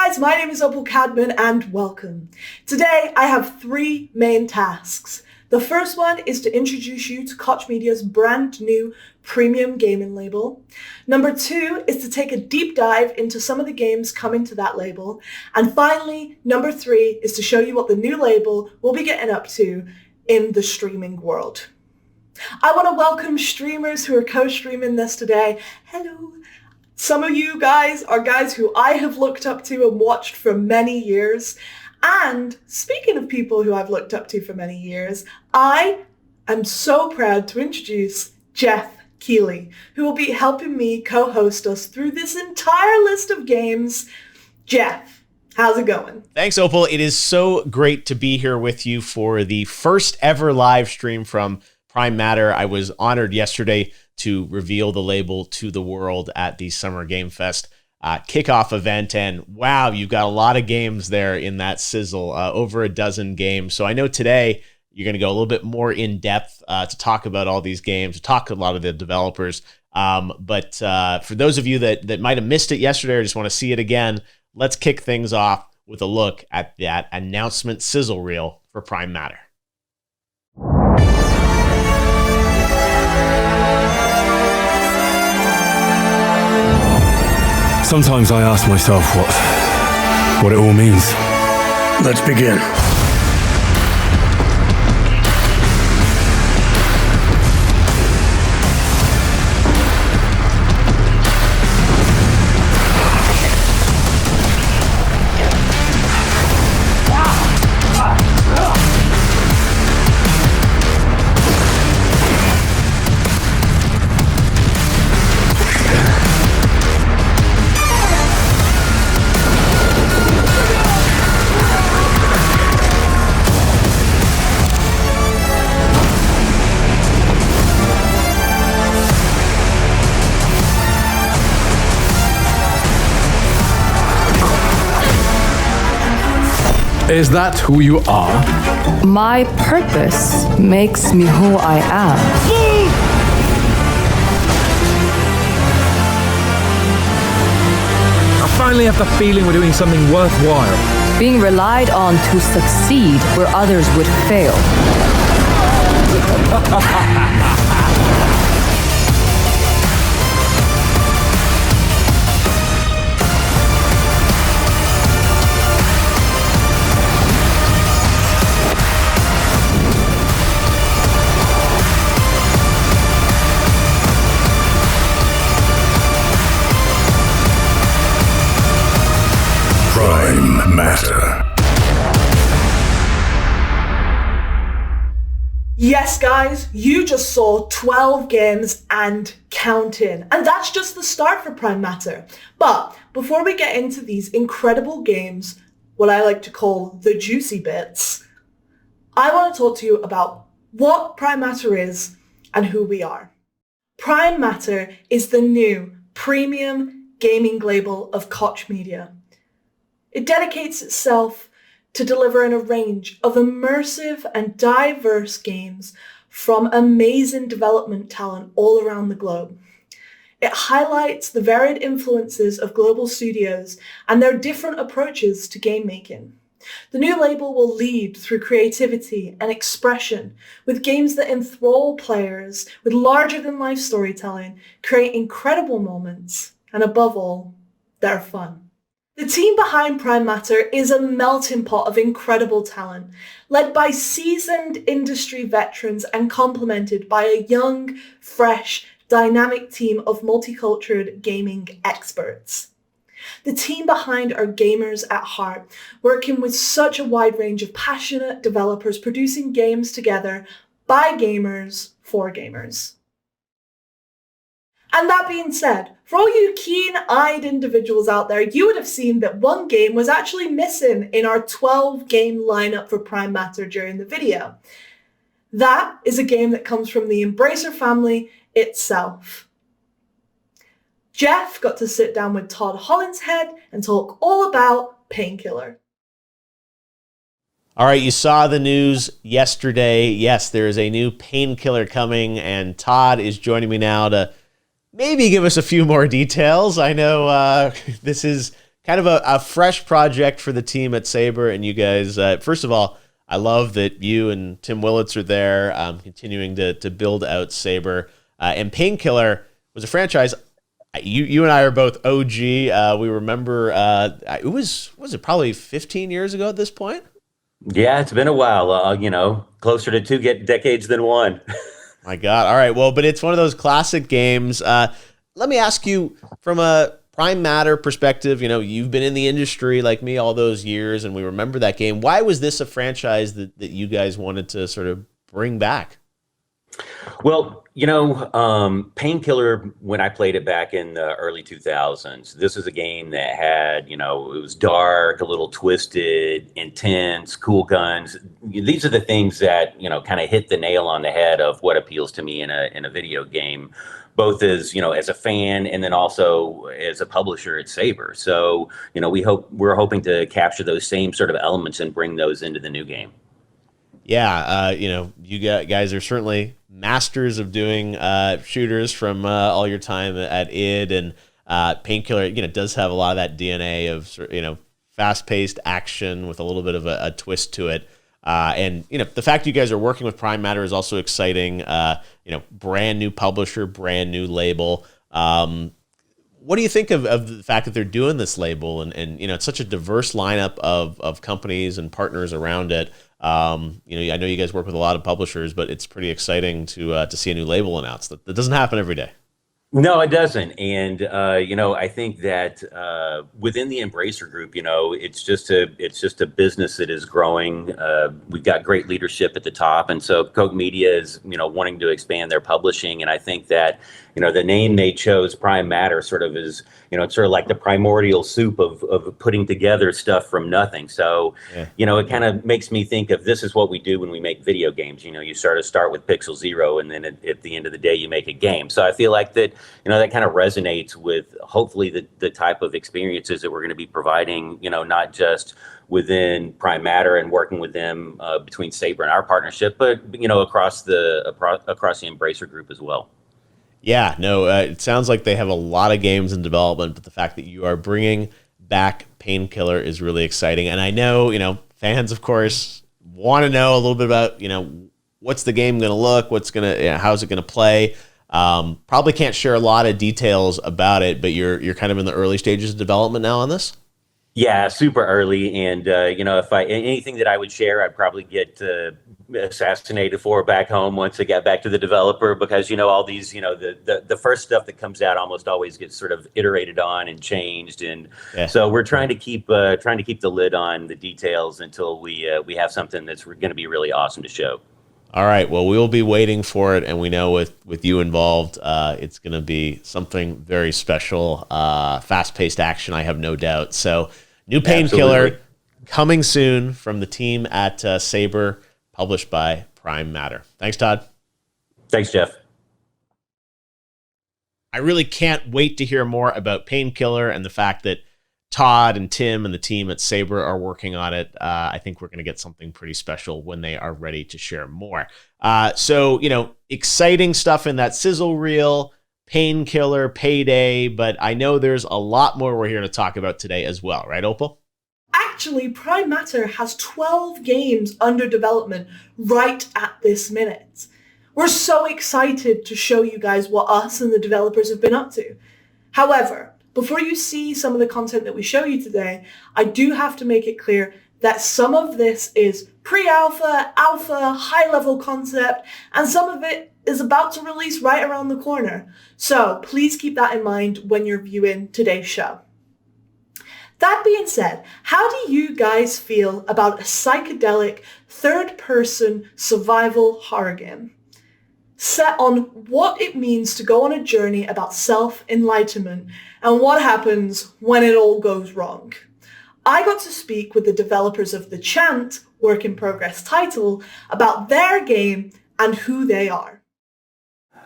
guys, my name is Opal Cadman and welcome. Today I have three main tasks. The first one is to introduce you to Koch Media's brand new premium gaming label. Number two is to take a deep dive into some of the games coming to that label. And finally, number three is to show you what the new label will be getting up to in the streaming world. I want to welcome streamers who are co-streaming this today. Hello. Some of you guys are guys who I have looked up to and watched for many years. And speaking of people who I've looked up to for many years, I am so proud to introduce Jeff Keighley, who will be helping me co-host us through this entire list of games. Jeff, how's it going? Thanks, Opal. It is so great to be here with you for the first ever live stream from Prime Matter. I was honored yesterday to reveal the label to the world at the Summer Game Fest kickoff event, and wow, you've got a lot of games there in that sizzle, over a dozen games. So I know today you're going to go a little bit more in depth to talk about all these games, to talk to a lot of the developers. But for those of you that might have missed it yesterday or just want to see it again, let's kick things off with a look at that announcement sizzle reel for Prime Matter. Sometimes I ask myself what it all means. Let's begin. Is that who you are? My purpose makes me who I am. I finally have the feeling we're doing something worthwhile. Being relied on to succeed where others would fail. Prime Matter. Yes, guys, you just saw 12 games and counting. And that's just the start for Prime Matter. But before we get into these incredible games, what I like to call the juicy bits, I want to talk to you about what Prime Matter is and who we are. Prime Matter is the new premium gaming label of Koch Media. It dedicates itself to delivering a range of immersive and diverse games from amazing development talent all around the globe. It highlights the varied influences of global studios and their different approaches to game making. The new label will lead through creativity and expression, with games that enthrall players with larger-than-life storytelling, create incredible moments, and above all, they're fun. The team behind Prime Matter is a melting pot of incredible talent, led by seasoned industry veterans and complemented by a young, fresh, dynamic team of multicultural gaming experts. The team behind are gamers at heart, working with such a wide range of passionate developers producing games together by gamers for gamers. And that being said, for all you keen-eyed individuals out there, you would have seen that one game was actually missing in our 12-game lineup for Prime Matter during the video. That is a game that comes from the Embracer family itself. Jeff got to sit down with Todd Hollinshead and talk all about Painkiller. All right, you saw the news yesterday. Yes, there is a new Painkiller coming, and Todd is joining me now to maybe give us a few more details. I know this is kind of a fresh project for the team at Saber. And you guys, first of all, I love that you and Tim Willits are there, continuing to build out Saber. And Painkiller was a franchise. You and I are both OG. We remember it was it probably 15 years ago at this point? Yeah, it's been a while. Closer to two decades than one. My God. All right. Well, but it's one of those classic games. Let me ask you, from a Prime Matter perspective, you've been in the industry like me all those years, and we remember that game. Why was this a franchise that you guys wanted to sort of bring back? Well, Painkiller, when I played it back in the early 2000s, this is a game that had, it was dark, a little twisted, intense, cool guns. These are the things that, kind of hit the nail on the head of what appeals to me in a video game, both as, as a fan and then also as a publisher at Saber. So, we're hoping to capture those same sort of elements and bring those into the new game. Yeah, you guys are certainly masters of doing shooters from all your time at id, and Painkiller, does have a lot of that DNA of fast-paced action with a little bit of a twist to it. And the fact you guys are working with Prime Matter is also exciting. Brand new publisher, brand new label. What do you think of the fact that they're doing this label, and it's such a diverse lineup of companies and partners around it? I know you guys work with a lot of publishers, but it's pretty exciting to see a new label announced. That doesn't happen every day. No, it doesn't. And, I think that within the Embracer Group, it's just a business that is growing. We've got great leadership at the top. And so Koch Media is, wanting to expand their publishing. And I think that, the name they chose, Prime Matter, sort of is, it's sort of like the primordial soup of putting together stuff from nothing. So, it kind of makes me think of this is what we do when we make video games. You start with Pixel Zero, and then at the end of the day, you make a game. So I feel like that, that kind of resonates with hopefully the type of experiences that we're going to be providing, not just within Prime Matter and working with them between Saber and our partnership, but, across the Embracer Group as well. Yeah, no, it sounds like they have a lot of games in development, but the fact that you are bringing back Painkiller is really exciting. And I know, fans, of course, want to know a little bit about, what's the game going to look, how's it going to play. Probably can't share a lot of details about it, but you're kind of in the early stages of development now on this. Yeah, super early. And, if anything that I would share, I'd probably get assassinated for back home once I get back to the developer, because, all these, the first stuff that comes out almost always gets sort of iterated on and changed. And so we're trying to keep the lid on the details until we have something that's going to be really awesome to show. All right. Well, we'll be waiting for it, and we know with you involved, it's going to be something very special. Fast-paced action, I have no doubt. So, new Painkiller coming soon from the team at Saber, published by Prime Matter. Thanks, Todd. Thanks, Jeff. I really can't wait to hear more about Painkiller and the fact that Todd and Tim and the team at Saber are working on it. I think we're going to get something pretty special when they are ready to share more. So, exciting stuff in that sizzle reel, Painkiller, Payday, but I know there's a lot more we're here to talk about today as well, right, Opal? Actually, Prime Matter has 12 games under development right at this minute. We're so excited to show you guys what us and the developers have been up to. However, before you see some of the content that we show you today, I do have to make it clear that some of this is pre-alpha, alpha, high-level concept, and some of it is about to release right around the corner. So please keep that in mind when you're viewing today's show. That being said, how do you guys feel about a psychedelic third-person survival horror game set on what it means to go on a journey about self-enlightenment and what happens when it all goes wrong? I got to speak with the developers of The Chant, work in progress title, about their game and who they are.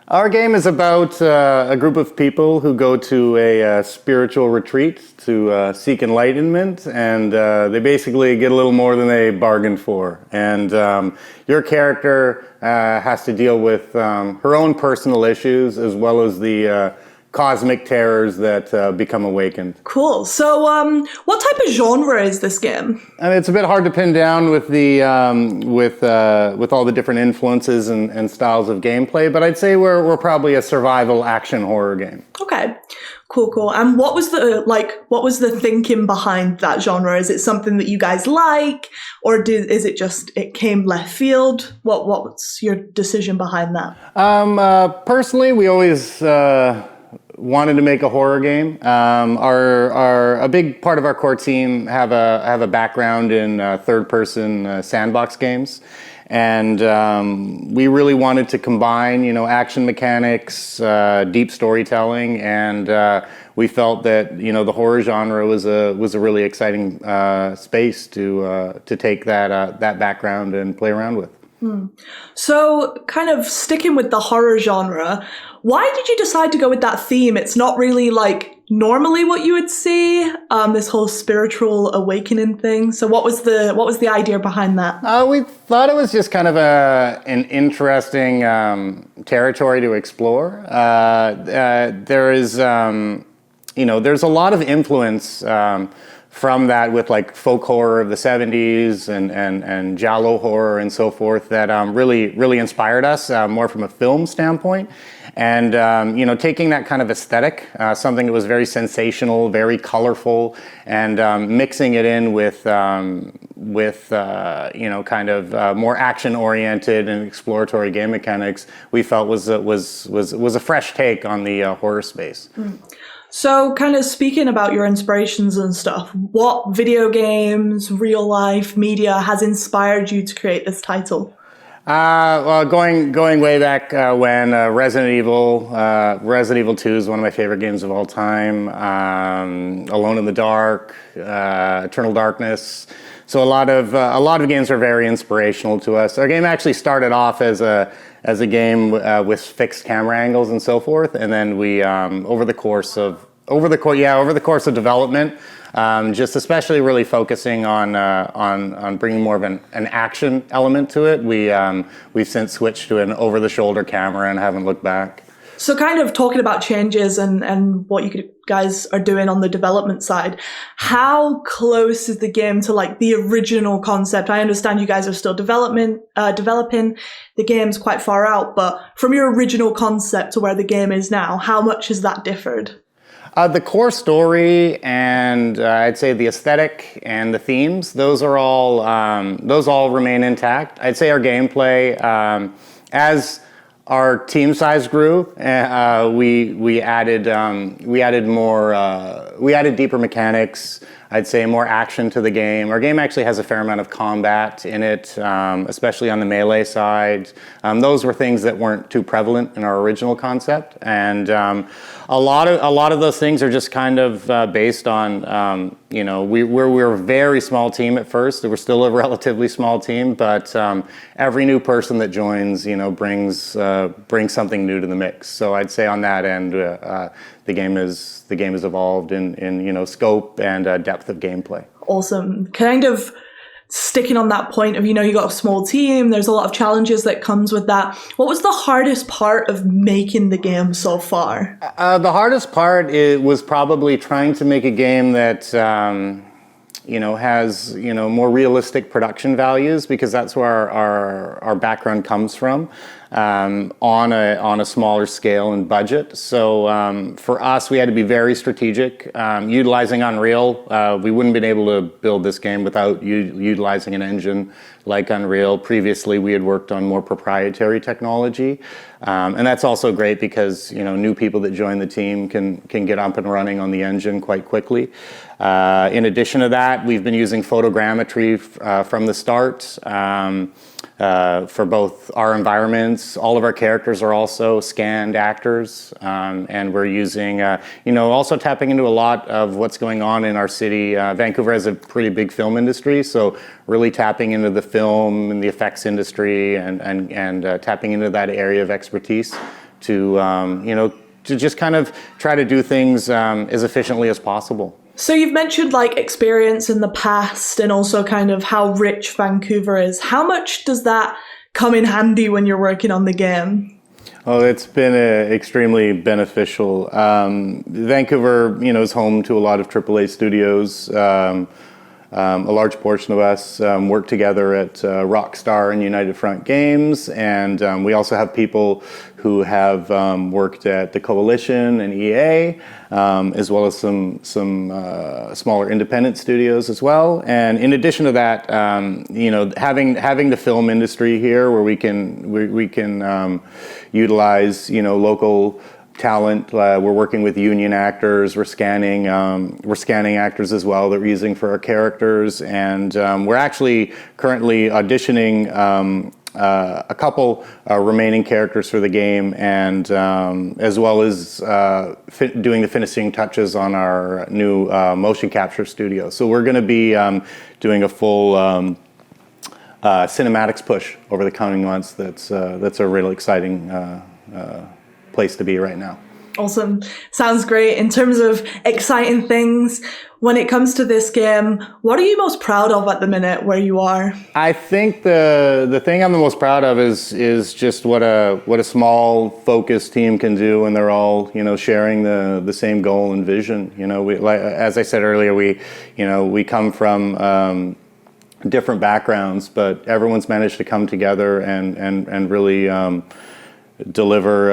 Our game is about a group of people who go to a spiritual retreat to seek enlightenment, and they basically get a little more than they bargained for. And your character has to deal with her own personal issues as well as the cosmic terrors that become awakened. Cool. So what type of genre is this game? I mean, it's a bit hard to pin down with the with all the different influences and styles of gameplay, but I'd say we're probably a survival action horror game. Okay. Cool. And what was the thinking behind that genre? Is it something that you guys like, or is it just it came left field? What's your decision behind that? Personally, we always wanted to make a horror game. A big part of our core team have a background in third-person sandbox games. And we really wanted to combine, action mechanics, deep storytelling, and we felt that the horror genre was a really exciting space to take that background and play around with. So, kind of sticking with the horror genre, why did you decide to go with that theme? It's not really like normally what you would see, this whole spiritual awakening thing. So what was the idea behind that? We thought it was just kind of an interesting territory to explore. There's a lot of influence from that with like folk horror of the 70s and giallo horror and so forth that really inspired us more from a film standpoint. And taking that kind of aesthetic, something that was very sensational, very colorful, and mixing it in with more action-oriented and exploratory game mechanics, we felt was a fresh take on the horror space. So, kind of speaking about your inspirations and stuff, what video games, real life media has inspired you to create this title? Well, going way back when Resident Evil 2 is one of my favorite games of all time. Alone in the Dark, Eternal Darkness. So a lot of games are very inspirational to us. Our game actually started off as a game with fixed camera angles and so forth, and then we over the course of development, just especially really focusing on bringing more of an action element to it. We've since switched to an over-the-shoulder camera and haven't looked back. So kind of talking about changes and what you guys are doing on the development side, how close is the game to like the original concept? I understand you guys are still developing, the game's quite far out, but from your original concept to where the game is now, how much has that differed? The core story and I'd say the aesthetic and the themes, those all remain intact. I'd say our gameplay, as our team size grew, we added deeper mechanics. I'd say more action to the game. Our game actually has a fair amount of combat in it, especially on the melee side. Those were things that weren't too prevalent in our original concept, and a lot of those things are just kind of based on we're a very small team at first. We're still a relatively small team, but every new person that joins, brings something new to the mix. So I'd say on that end, the game has evolved in scope and depth of gameplay. Awesome. Kind of sticking on that point of, you got a small team, there's a lot of challenges that comes with that. What was the hardest part of making the game so far? The hardest part was probably trying to make a game that has more realistic production values, because that's where our background comes from, on a smaller scale and budget. So for us, we had to be very strategic, utilizing Unreal. We wouldn't have been able to build this game without utilizing an engine like Unreal. Previously, we had worked on more proprietary technology, and that's also great because new people that join the team can get up and running on the engine quite quickly. In addition to that, we've been using photogrammetry from the start for both our environments. All of our characters are also scanned actors, and we're using, also tapping into a lot of what's going on in our city. Vancouver has a pretty big film industry, so really tapping into the film and the effects industry and tapping into that area of expertise to just kind of try to do things as efficiently as possible. So you've mentioned like experience in the past and also kind of how rich Vancouver is. How much does that come in handy when you're working on the game? Oh, it's been extremely beneficial. Vancouver, is home to a lot of AAA studios. A large portion of us work together at Rockstar and United Front Games, and we also have people who have worked at the Coalition and EA, as well as some smaller independent studios as well. And in addition to that, having the film industry here, where we can utilize local talent. We're working with union actors. We're scanning actors as well that we're using for our characters, and we're actually currently auditioning a couple remaining characters for the game, and as well as doing the finishing touches on our new motion capture studio. So we're going to be doing a full cinematics push over the coming months. That's a really exciting place to be right now. Awesome. Sounds great. In terms of exciting things, when it comes to this game, what are you most proud of at the minute where you are? I think the thing I'm the most proud of is just what a small focused team can do when they're all sharing the same goal and vision. As I said earlier, we come from different backgrounds, but everyone's managed to come together and really deliver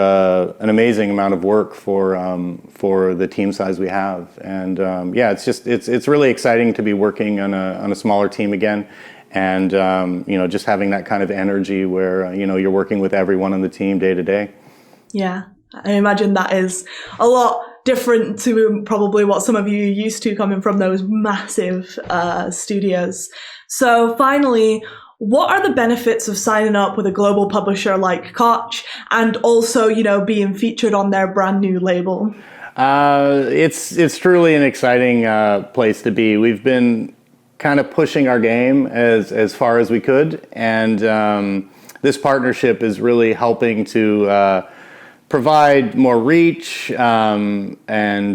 an amazing amount of work for the team size we have, and it's really exciting to be working on a smaller team again, and just having that kind of energy where you're working with everyone on the team day to day. Yeah, I imagine that is a lot different to probably what some of you are used to coming from those massive studios. So finally, what are the benefits of signing up with a global publisher like Koch, and also, being featured on their brand new label? It's truly an exciting place to be. We've been kind of pushing our game as far as we could, and this partnership is really helping to provide more reach and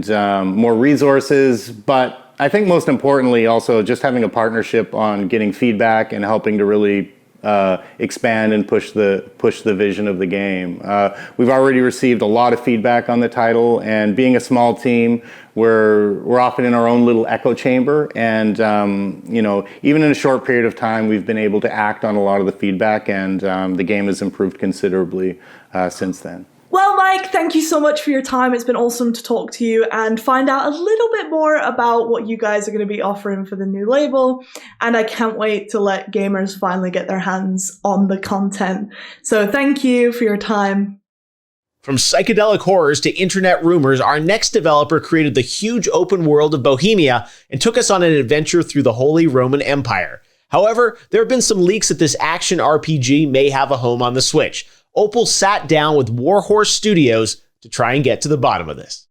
more resources, but I think most importantly also just having a partnership on getting feedback and helping to really expand and push the vision of the game. We've already received a lot of feedback on the title, and being a small team, we're often in our own little echo chamber, and even in a short period of time we've been able to act on a lot of the feedback, and the game has improved considerably since then. Well, Mike, thank you so much for your time. It's been awesome to talk to you and find out a little bit more about what you guys are going to be offering for the new label. And I can't wait to let gamers finally get their hands on the content. So thank you for your time. From psychedelic horrors to internet rumors, our next developer created the huge open world of Bohemia and took us on an adventure through the Holy Roman Empire. However, there have been some leaks that this action RPG may have a home on the Switch. Opal sat down with Warhorse Studios to try and get to the bottom of this.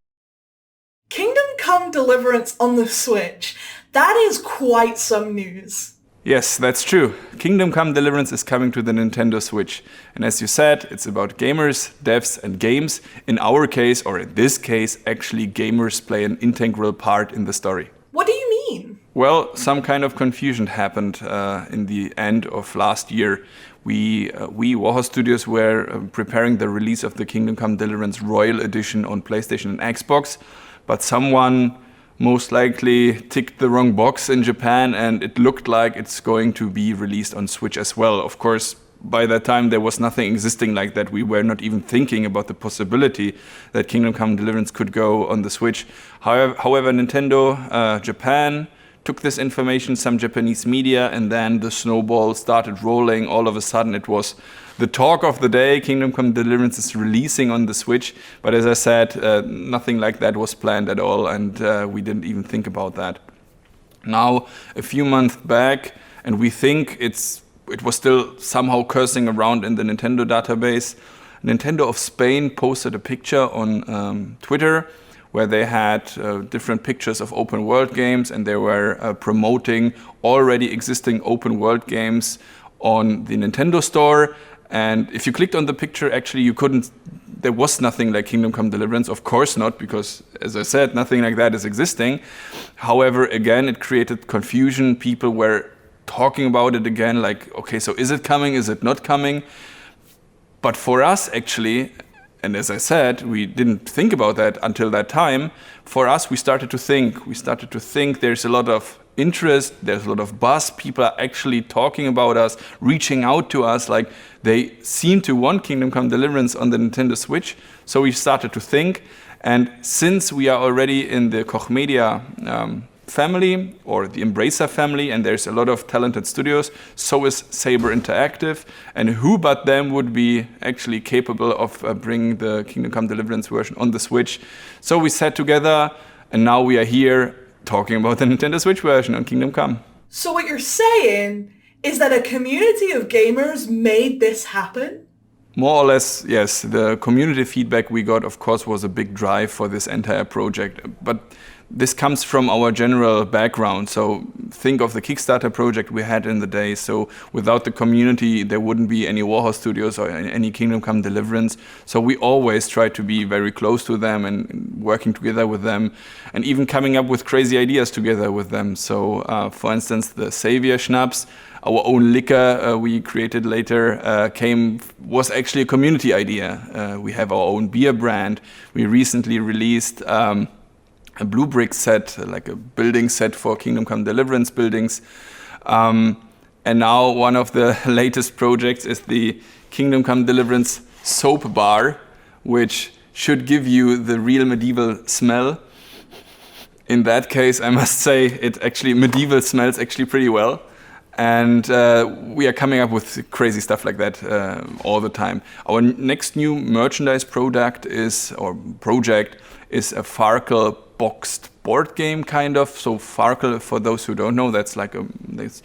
Kingdom Come Deliverance on the Switch. That is quite some news. Yes, that's true. Kingdom Come Deliverance is coming to the Nintendo Switch. And as you said, it's about gamers, devs, and games. In our case, or in this case, actually gamers play an integral part in the story. What do you mean? Well, some kind of confusion happened in the end of last year. We Warhorse Studios, were preparing the release of the Kingdom Come Deliverance Royal Edition on PlayStation and Xbox, but someone most likely ticked the wrong box in Japan, and it looked like it's going to be released on Switch as well. Of course, by that time there was nothing existing like that. We were not even thinking about the possibility that Kingdom Come Deliverance could go on the Switch. However, Nintendo Japan took this information, some Japanese media, and then the snowball started rolling. All of a sudden it was the talk of the day. Kingdom Come Deliverance is releasing on the Switch, but as I said, nothing like that was planned at all, and we didn't even think about that. Now, a few months back, and we think it was still somehow cursing around in the Nintendo database, Nintendo of Spain posted a picture on Twitter where they had different pictures of open world games, and they were promoting already existing open world games on the Nintendo Store. And if you clicked on the picture, actually there was nothing like Kingdom Come Deliverance, of course not, because as I said, nothing like that is existing. However, again, it created confusion. People were talking about it again, like, okay, so is it coming, is it not coming? But for us, actually, And as I said, we didn't think about that until that time. For us, we started to think. We started to think there's a lot of interest, there's a lot of buzz. People are actually talking about us, reaching out to us, like they seem to want Kingdom Come Deliverance on the Nintendo Switch. So we started to think. And since we are already in the Koch Media family or the Embracer family, and there's a lot of talented studios, so is Saber Interactive, and who but them would be actually capable of bringing the Kingdom Come Deliverance version on the Switch. So we sat together, and now we are here talking about the Nintendo Switch version on Kingdom Come. So what you're saying is that a community of gamers made this happen? More or less, yes. The community feedback we got, of course, was a big drive for this entire project. But this comes from our general background. So think of the Kickstarter project we had in the day. So without the community, there wouldn't be any Warhorse Studios or any Kingdom Come Deliverance. So we always try to be very close to them and working together with them, and even coming up with crazy ideas together with them. So for instance, the Savior Schnapps, our own liquor we created later, was actually a community idea. We have our own beer brand. We recently released a blue brick set, like a building set for Kingdom Come Deliverance buildings. And now one of the latest projects is the Kingdom Come Deliverance soap bar, which should give you the real medieval smell. In that case, I must say, medieval smells actually pretty well. And we are coming up with crazy stuff like that all the time. Our next new merchandise project is a Farkle boxed board game, kind of. So Farkle, for those who don't know, that's like this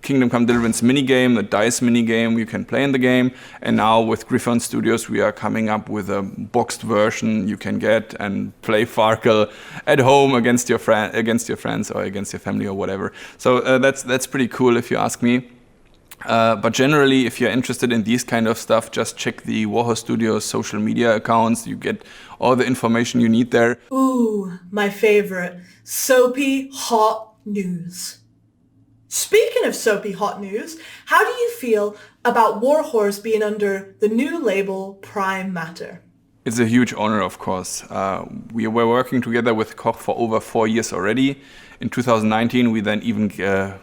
Kingdom Come Deliverance minigame, a dice minigame you can play in the game. And now with Griffon Studios, we are coming up with a boxed version you can get and play Farkle at home against your friends or against your family or whatever. So that's pretty cool if you ask me. But generally, if you're interested in these kind of stuff, just check the Warhorse Studios social media accounts. You get all the information you need there. Ooh, my favorite. Soapy hot news. Speaking of soapy hot news, how do you feel about Warhorse being under the new label Prime Matter? It's a huge honor, of course. We were working together with Koch for over 4 years already. In 2019, we then even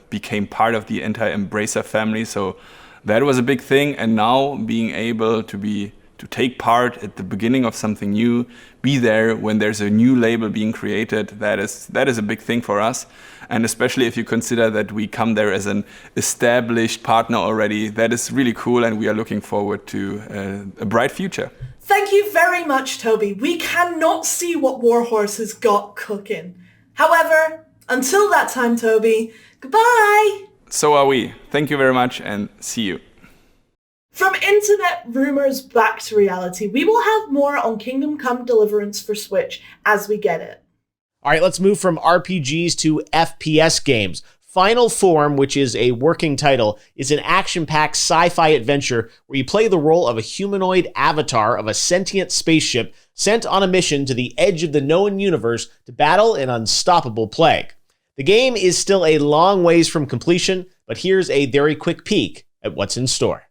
became part of the entire Embracer family. So that was a big thing. And now being able to take part at the beginning of something new, be there when there's a new label being created, that is a big thing for us. And especially if you consider that we come there as an established partner already, that is really cool. And we are looking forward to a bright future. Thank you very much, Toby. We cannot see what Warhorse has got cooking. However, until that time, Toby, goodbye! So are we. Thank you very much and see you. From internet rumors back to reality, we will have more on Kingdom Come Deliverance for Switch as we get it. All right, let's move from RPGs to FPS games. Final Form, which is a working title, is an action-packed sci-fi adventure where you play the role of a humanoid avatar of a sentient spaceship sent on a mission to the edge of the known universe to battle an unstoppable plague. The game is still a long ways from completion, but here's a very quick peek at what's in store.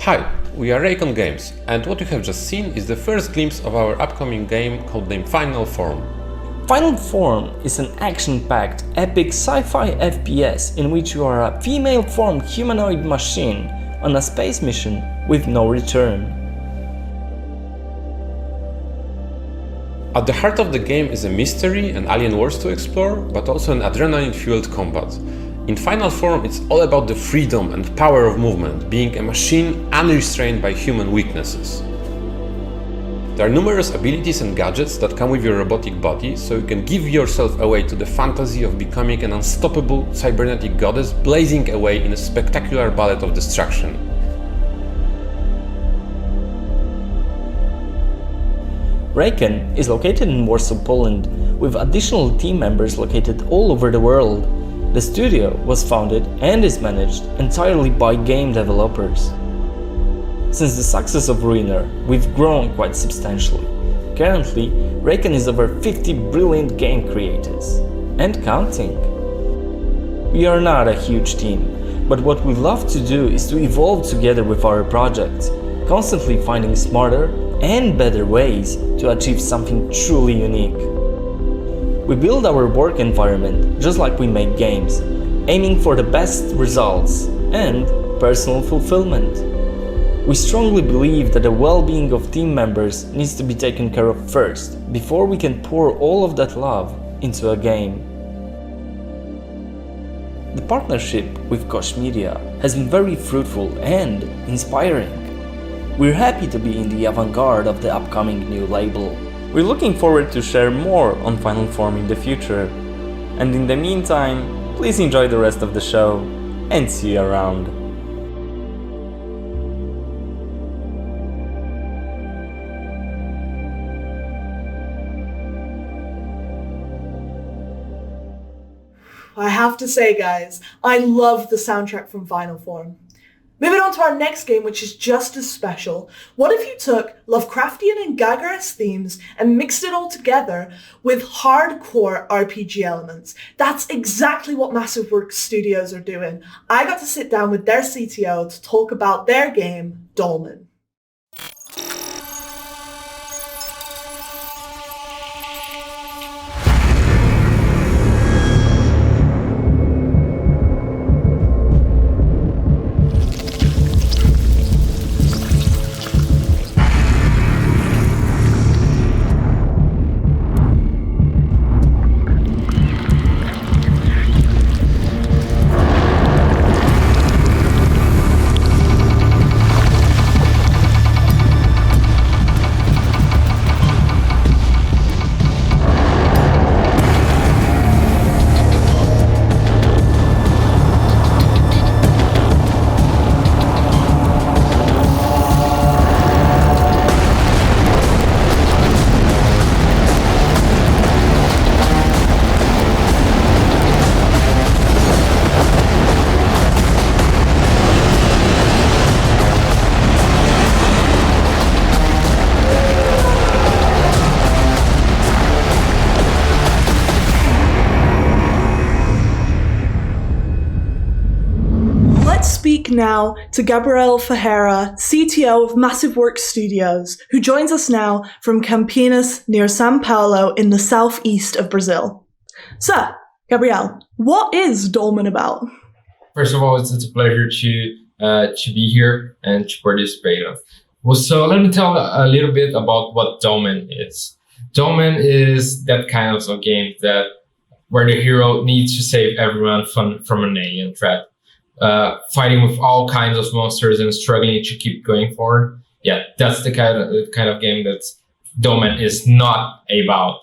Hi, we are Raycon Games, and what you have just seen is the first glimpse of our upcoming game codenamed Final Form. Final Form is an action-packed, epic sci-fi FPS in which you are a female-formed humanoid machine on a space mission with no return. At the heart of the game is a mystery and alien worlds to explore, but also an adrenaline-fueled combat. In final form, it's all about the freedom and power of movement, being a machine unrestrained by human weaknesses. There are numerous abilities and gadgets that come with your robotic body, so you can give yourself away to the fantasy of becoming an unstoppable cybernetic goddess blazing away in a spectacular ballet of destruction. Raycon is located in Warsaw, Poland, with additional team members located all over the world. The studio was founded and is managed entirely by game developers. Since the success of Ruiner, we've grown quite substantially. Currently, Raycon is over 50 brilliant game creators, and counting. We are not a huge team, but what we love to do is to evolve together with our projects, constantly finding smarter and better ways to achieve something truly unique. We build our work environment just like we make games, aiming for the best results and personal fulfillment. We strongly believe that the well-being of team members needs to be taken care of first, before we can pour all of that love into a game. The partnership with Koch Media has been very fruitful and inspiring. We're happy to be in the avant-garde of the upcoming new label. We're looking forward to share more on Final Form in the future. And in the meantime, please enjoy the rest of the show and see you around. I have to say, guys, I love the soundtrack from Final Form. Moving on to our next game, which is just as special. What if you took Lovecraftian and Gagaris themes and mixed it all together with hardcore RPG elements? That's exactly what Massive Works Studios are doing. I got to sit down with their CTO to talk about their game, Dolmen. Speak now to Gabriel Ferreira, CTO of Massive Works Studios, who joins us now from Campinas near São Paulo in the southeast of Brazil. So, Gabriel, what is Dolmen about? First of all, it's a pleasure to be here and to participate. Well, so let me tell a little bit about what Dolmen is. Dolmen is that kind of a game where the hero needs to save everyone from an alien threat. Fighting with all kinds of monsters and struggling to keep going forward. Yeah, that's the kind of game that Dolmen is not about.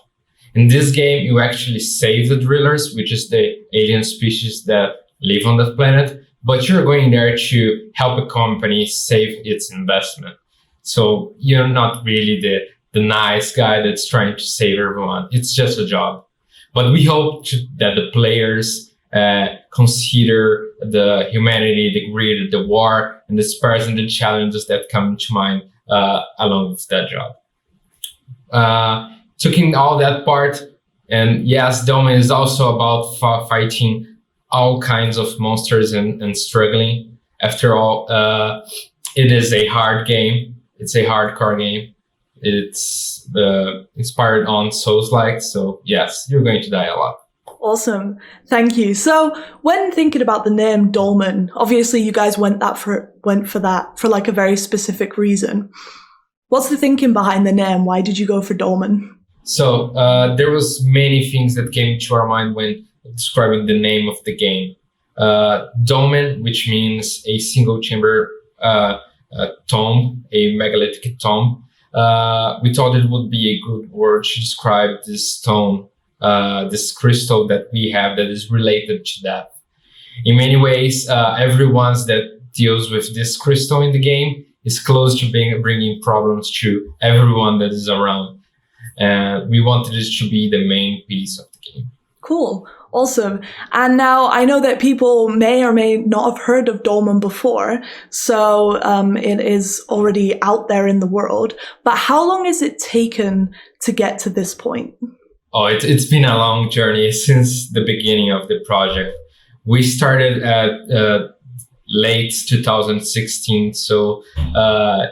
In this game, you actually save the drillers, which is the alien species that live on that planet, but you're going there to help a company save its investment. So you're not really the nice guy that's trying to save everyone. It's just a job. But we hope that the players consider the humanity, the greed, the war, and the spares and the challenges that come to mind along with that job. Taking all that part, and yes, Dolmen is also about fighting all kinds of monsters and struggling. After all, it is a hard game. It's a hardcore game. It's inspired on Souls-like, so yes, you're going to die a lot. Awesome. Thank you. So when thinking about the name Dolmen, obviously you guys went for that for like a very specific reason. What's the thinking behind the name? Why did you go for Dolmen? So there was many things that came to our mind when describing the name of the game. Dolmen, which means a single chamber tomb, a megalithic tomb. We thought it would be a good word to describe this stone, this crystal that we have that is related to death. In many ways, everyone that deals with this crystal in the game is close to bringing problems to everyone that is around. And we wanted it to be the main piece of the game. Cool. Awesome. And now I know that people may or may not have heard of Dolmen before, so it is already out there in the world. But how long has it taken to get to this point? Oh, it's been a long journey since the beginning of the project. We started at late 2016, so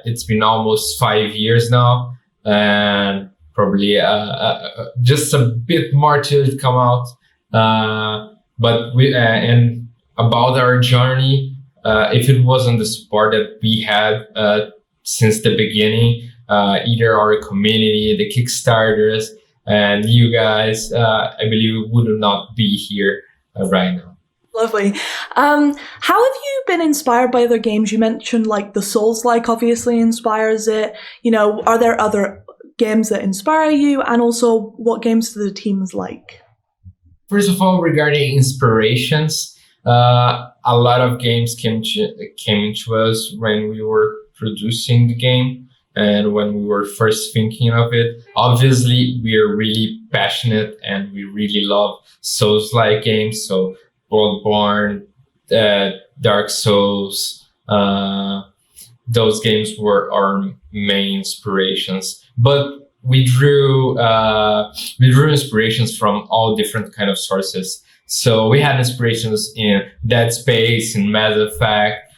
it's been almost 5 years now, and probably just a bit more to come out. But we and about our journey, if it wasn't the support that we had since the beginning, either our community, the Kickstarters, and you guys, I believe we would not be here right now. Lovely. How have you been inspired by other games? You mentioned like the Souls-like obviously inspires it. You know, are there other games that inspire you? And also, what games do the teams like? First of all, regarding inspirations, a lot of games came to us when we were producing the game and when we were first thinking of it. Obviously, we are really passionate and we really love Souls-like games. So Bloodborne, Dark Souls, those games were our main inspirations. But we drew inspirations from all different kind of sources. So we had inspirations in Dead Space, in Mass Effect,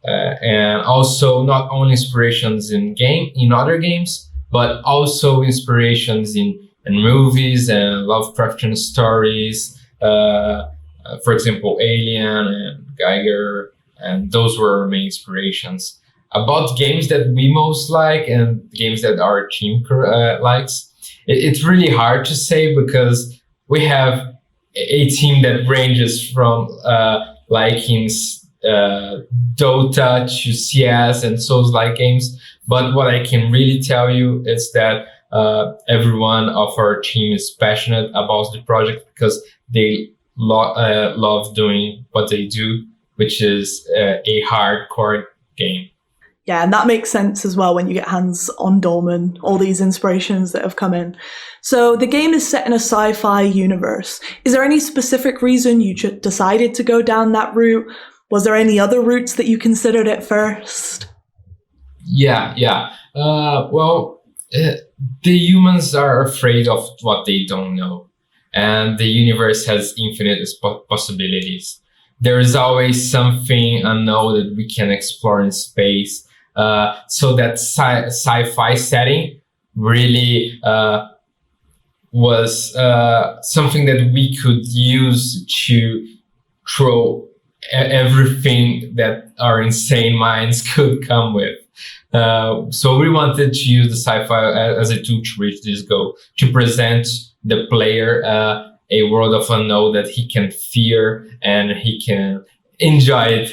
and also not only inspirations in other games, but also inspirations in movies and Lovecraftian stories. For example, Alien and Geiger, and those were our main inspirations. About games that we most like and games that our team likes, it's really hard to say because we have a team that ranges from liking Dota to CS and Souls-like games. But what I can really tell you is that everyone of our team is passionate about the project because they love doing what they do, which is a hardcore game. Yeah, and that makes sense as well when you get hands on Dolmen, all these inspirations that have come in. So the game is set in a sci-fi universe. Is there any specific reason you decided to go down that route? Was there any other routes that you considered at first? Yeah. Well, the humans are afraid of what they don't know. And the universe has infinite possibilities. There is always something unknown that we can explore in space. So that sci-fi setting really was something that we could use to throw everything that our insane minds could come with. So we wanted to use the sci-fi as a tool to reach this goal, to present the player a world of unknown that he can fear and he can enjoy it.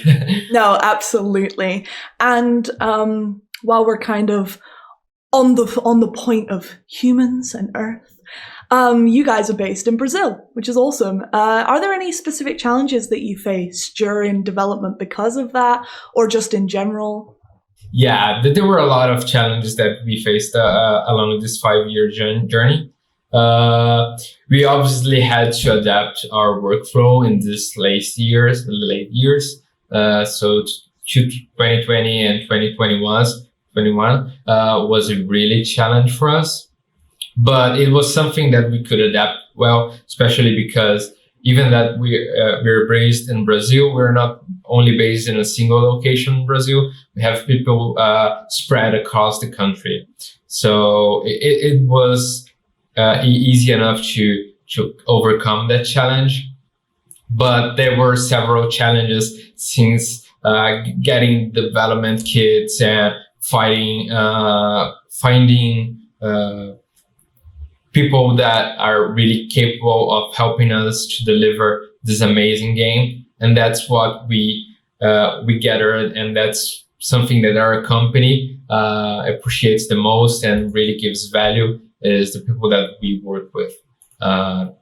No, absolutely. And while we're kind of on the point of humans and Earth, you guys are based in Brazil, which is awesome. Are there any specific challenges that you face during development because of that, or just in general? Yeah, there were a lot of challenges that we faced along this 5-year journey. We obviously had to adapt our workflow in these late years. So 2020 and 2021 was a really challenge for us, but it was something that we could adapt well, especially because even that we're based in Brazil, we're not only based in a single location in Brazil. We have people spread across the country. So it was easy enough to overcome that challenge. But there were several challenges since getting development kits and finding people that are really capable of helping us to deliver this amazing game, and that's what we gathered, and that's something that our company appreciates the most and really gives value is the people that we work with.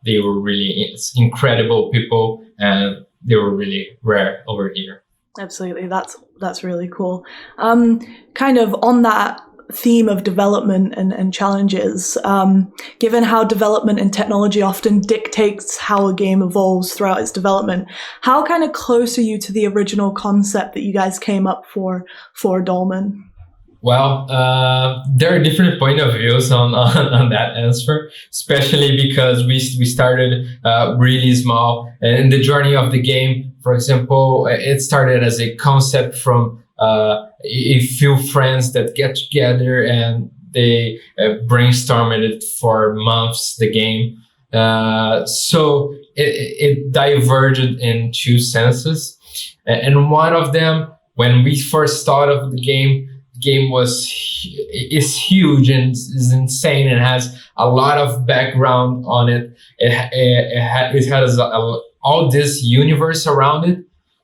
They were really incredible people, and they were really rare over here. Absolutely, that's really cool. Kind of on that theme of development and challenges, given how development and technology often dictates how a game evolves throughout its development, how kind of close are you to the original concept that you guys came up for Dolmen? Well, there are different point of views on that answer, especially because we started really small. And in the journey of the game, for example, it started as a concept from a few friends that get together and they brainstormed it for months, the game. So it diverged in two senses. And one of them, when we first thought of the game is huge and is insane and has a lot of background on it. It has all this universe around it.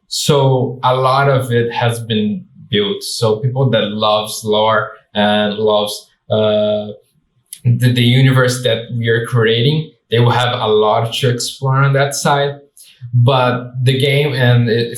So a lot of it has been built. So people that loves lore and loves the universe that we are creating, they will have a lot to explore on that side. But the game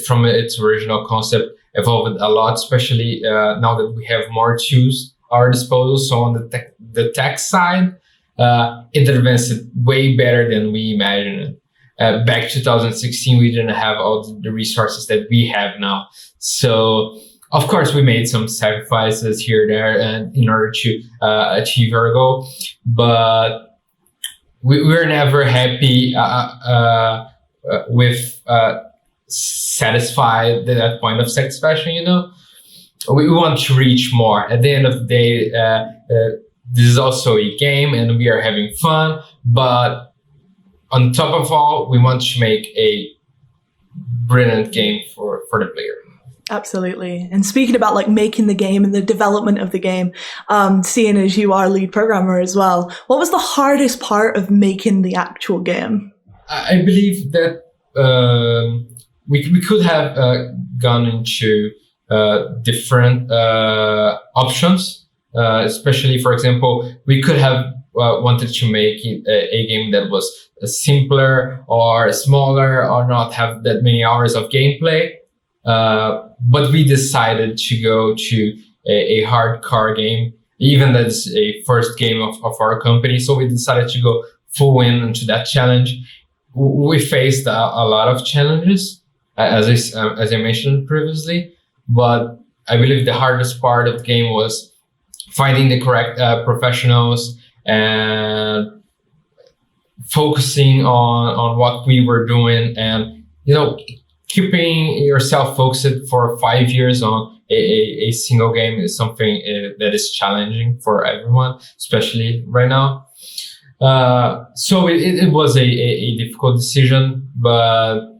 from its original concept evolved a lot, especially now that we have more tools at our disposal. So on the tech side, it advanced way better than we imagined. Back 2016, we didn't have all the resources that we have now. So, of course, we made some sacrifices here and there and in order to achieve our goal. But we're never happy with satisfied at that point of satisfaction, you know. We want to reach more. At the end of the day, this is also a game and we are having fun, but on top of all, we want to make a brilliant game for the player. Absolutely. And speaking about like making the game and the development of the game, seeing as you are lead programmer as well, what was the hardest part of making the actual game? I believe that we could have gone into different options, especially, for example, we could have wanted to make it a game that was simpler or smaller or not have that many hours of gameplay. But we decided to go to a hardcore game, even though it's a first game of our company. So we decided to go full in into that challenge. We faced a lot of challenges, as I mentioned previously, but I believe the hardest part of the game was finding the correct professionals and focusing on what we were doing, and keeping yourself focused for 5 years on a single game is something that is challenging for everyone, especially right now. So it was a difficult decision, but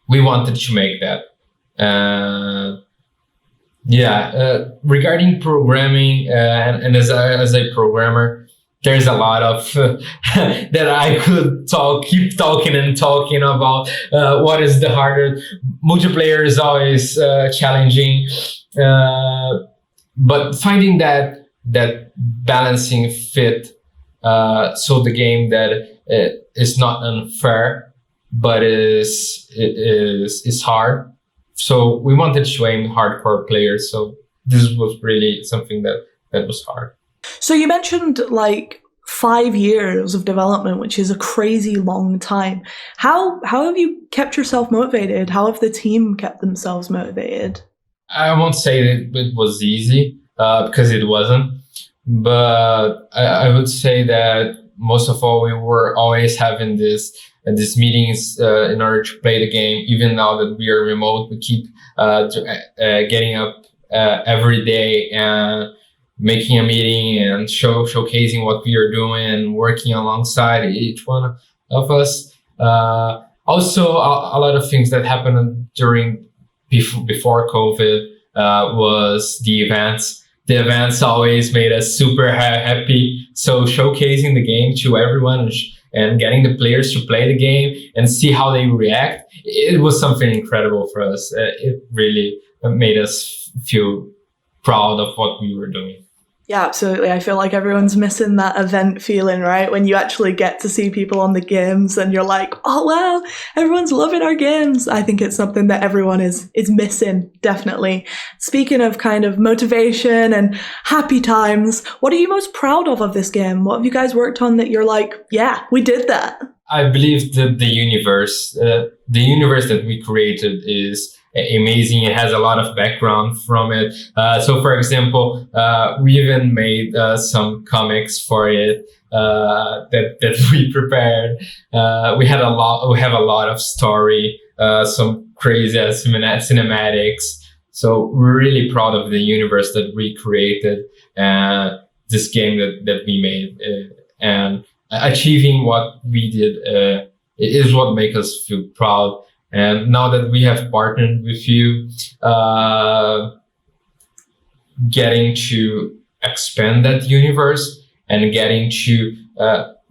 we wanted to make that. Regarding programming and as a programmer, there's a lot of that I could keep talking about what is the harder. Multiplayer is always challenging, but finding that balancing fit, so the game that is not unfair, but is hard. So we wanted to aim hardcore players. So this was really something that was hard. So you mentioned like 5 years of development, which is a crazy long time. How have you kept yourself motivated? How have the team kept themselves motivated? I won't say that it was easy because it wasn't, but I would say that most of all, we were always having these meetings in order to play the game. Even now that we are remote, we keep getting up every day and making a meeting and showcasing what we are doing and working alongside each one of us. Also, a lot of things that happened before COVID was the events. The events always made us super happy. So showcasing the game to everyone and getting the players to play the game and see how they react, it was something incredible for us. It really made us feel proud of what we were doing. Yeah, absolutely. I feel like everyone's missing that event feeling, right? When you actually get to see people on the games and you're like, oh, wow, everyone's loving our games. I think it's something that everyone is missing, definitely. Speaking of kind of motivation and happy times, what are you most proud of this game? What have you guys worked on that you're like, yeah, we did that? I believe that the universe that we created is amazing. It has a lot of background from it. So, for example, we even made some comics for it that we prepared. We have a lot of story, some crazy cinematics. So we're really proud of the universe that we created, this game that we made, and achieving what we did is what makes us feel proud. And now that we have partnered with you, getting to expand that universe and getting to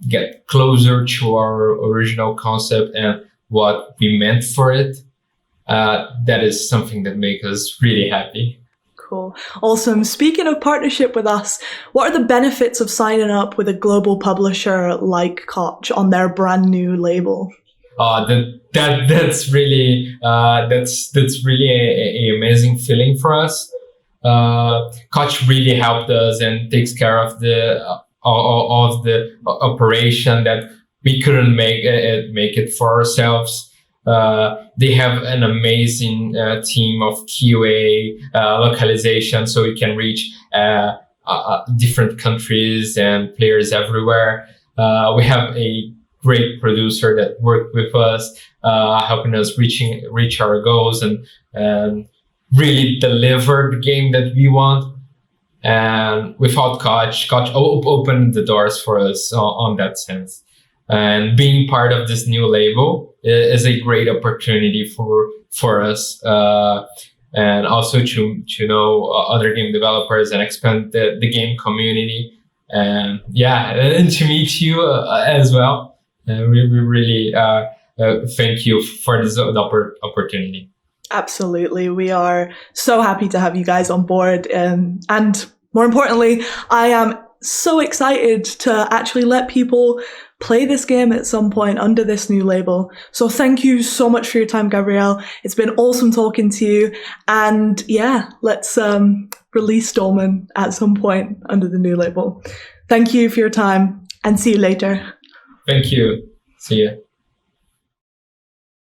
get closer to our original concept and what we meant for it, that is something that makes us really happy. Cool. Awesome. Speaking of partnership with us, what are the benefits of signing up with a global publisher like Koch on their brand new label? That's really an amazing feeling for us. Koch really helped us and takes care of the operation that we couldn't make it for ourselves. They have an amazing team of QA localization, so we can reach different countries and players everywhere. We have a great producer that worked with us, helping us reach our goals and really deliver the game that we want. And without Koch opened the doors for us on that sense. And being part of this new label is a great opportunity for us, and also to know other game developers and expand the game community. And and to meet you as well. We really thank you for this opportunity. Absolutely. We are so happy to have you guys on board. And more importantly, I am so excited to actually let people play this game at some point under this new label. So thank you so much for your time, Gabriel. It's been awesome talking to you. And yeah, let's release Dolmen at some point under the new label. Thank you for your time and see you later. Thank you. See ya.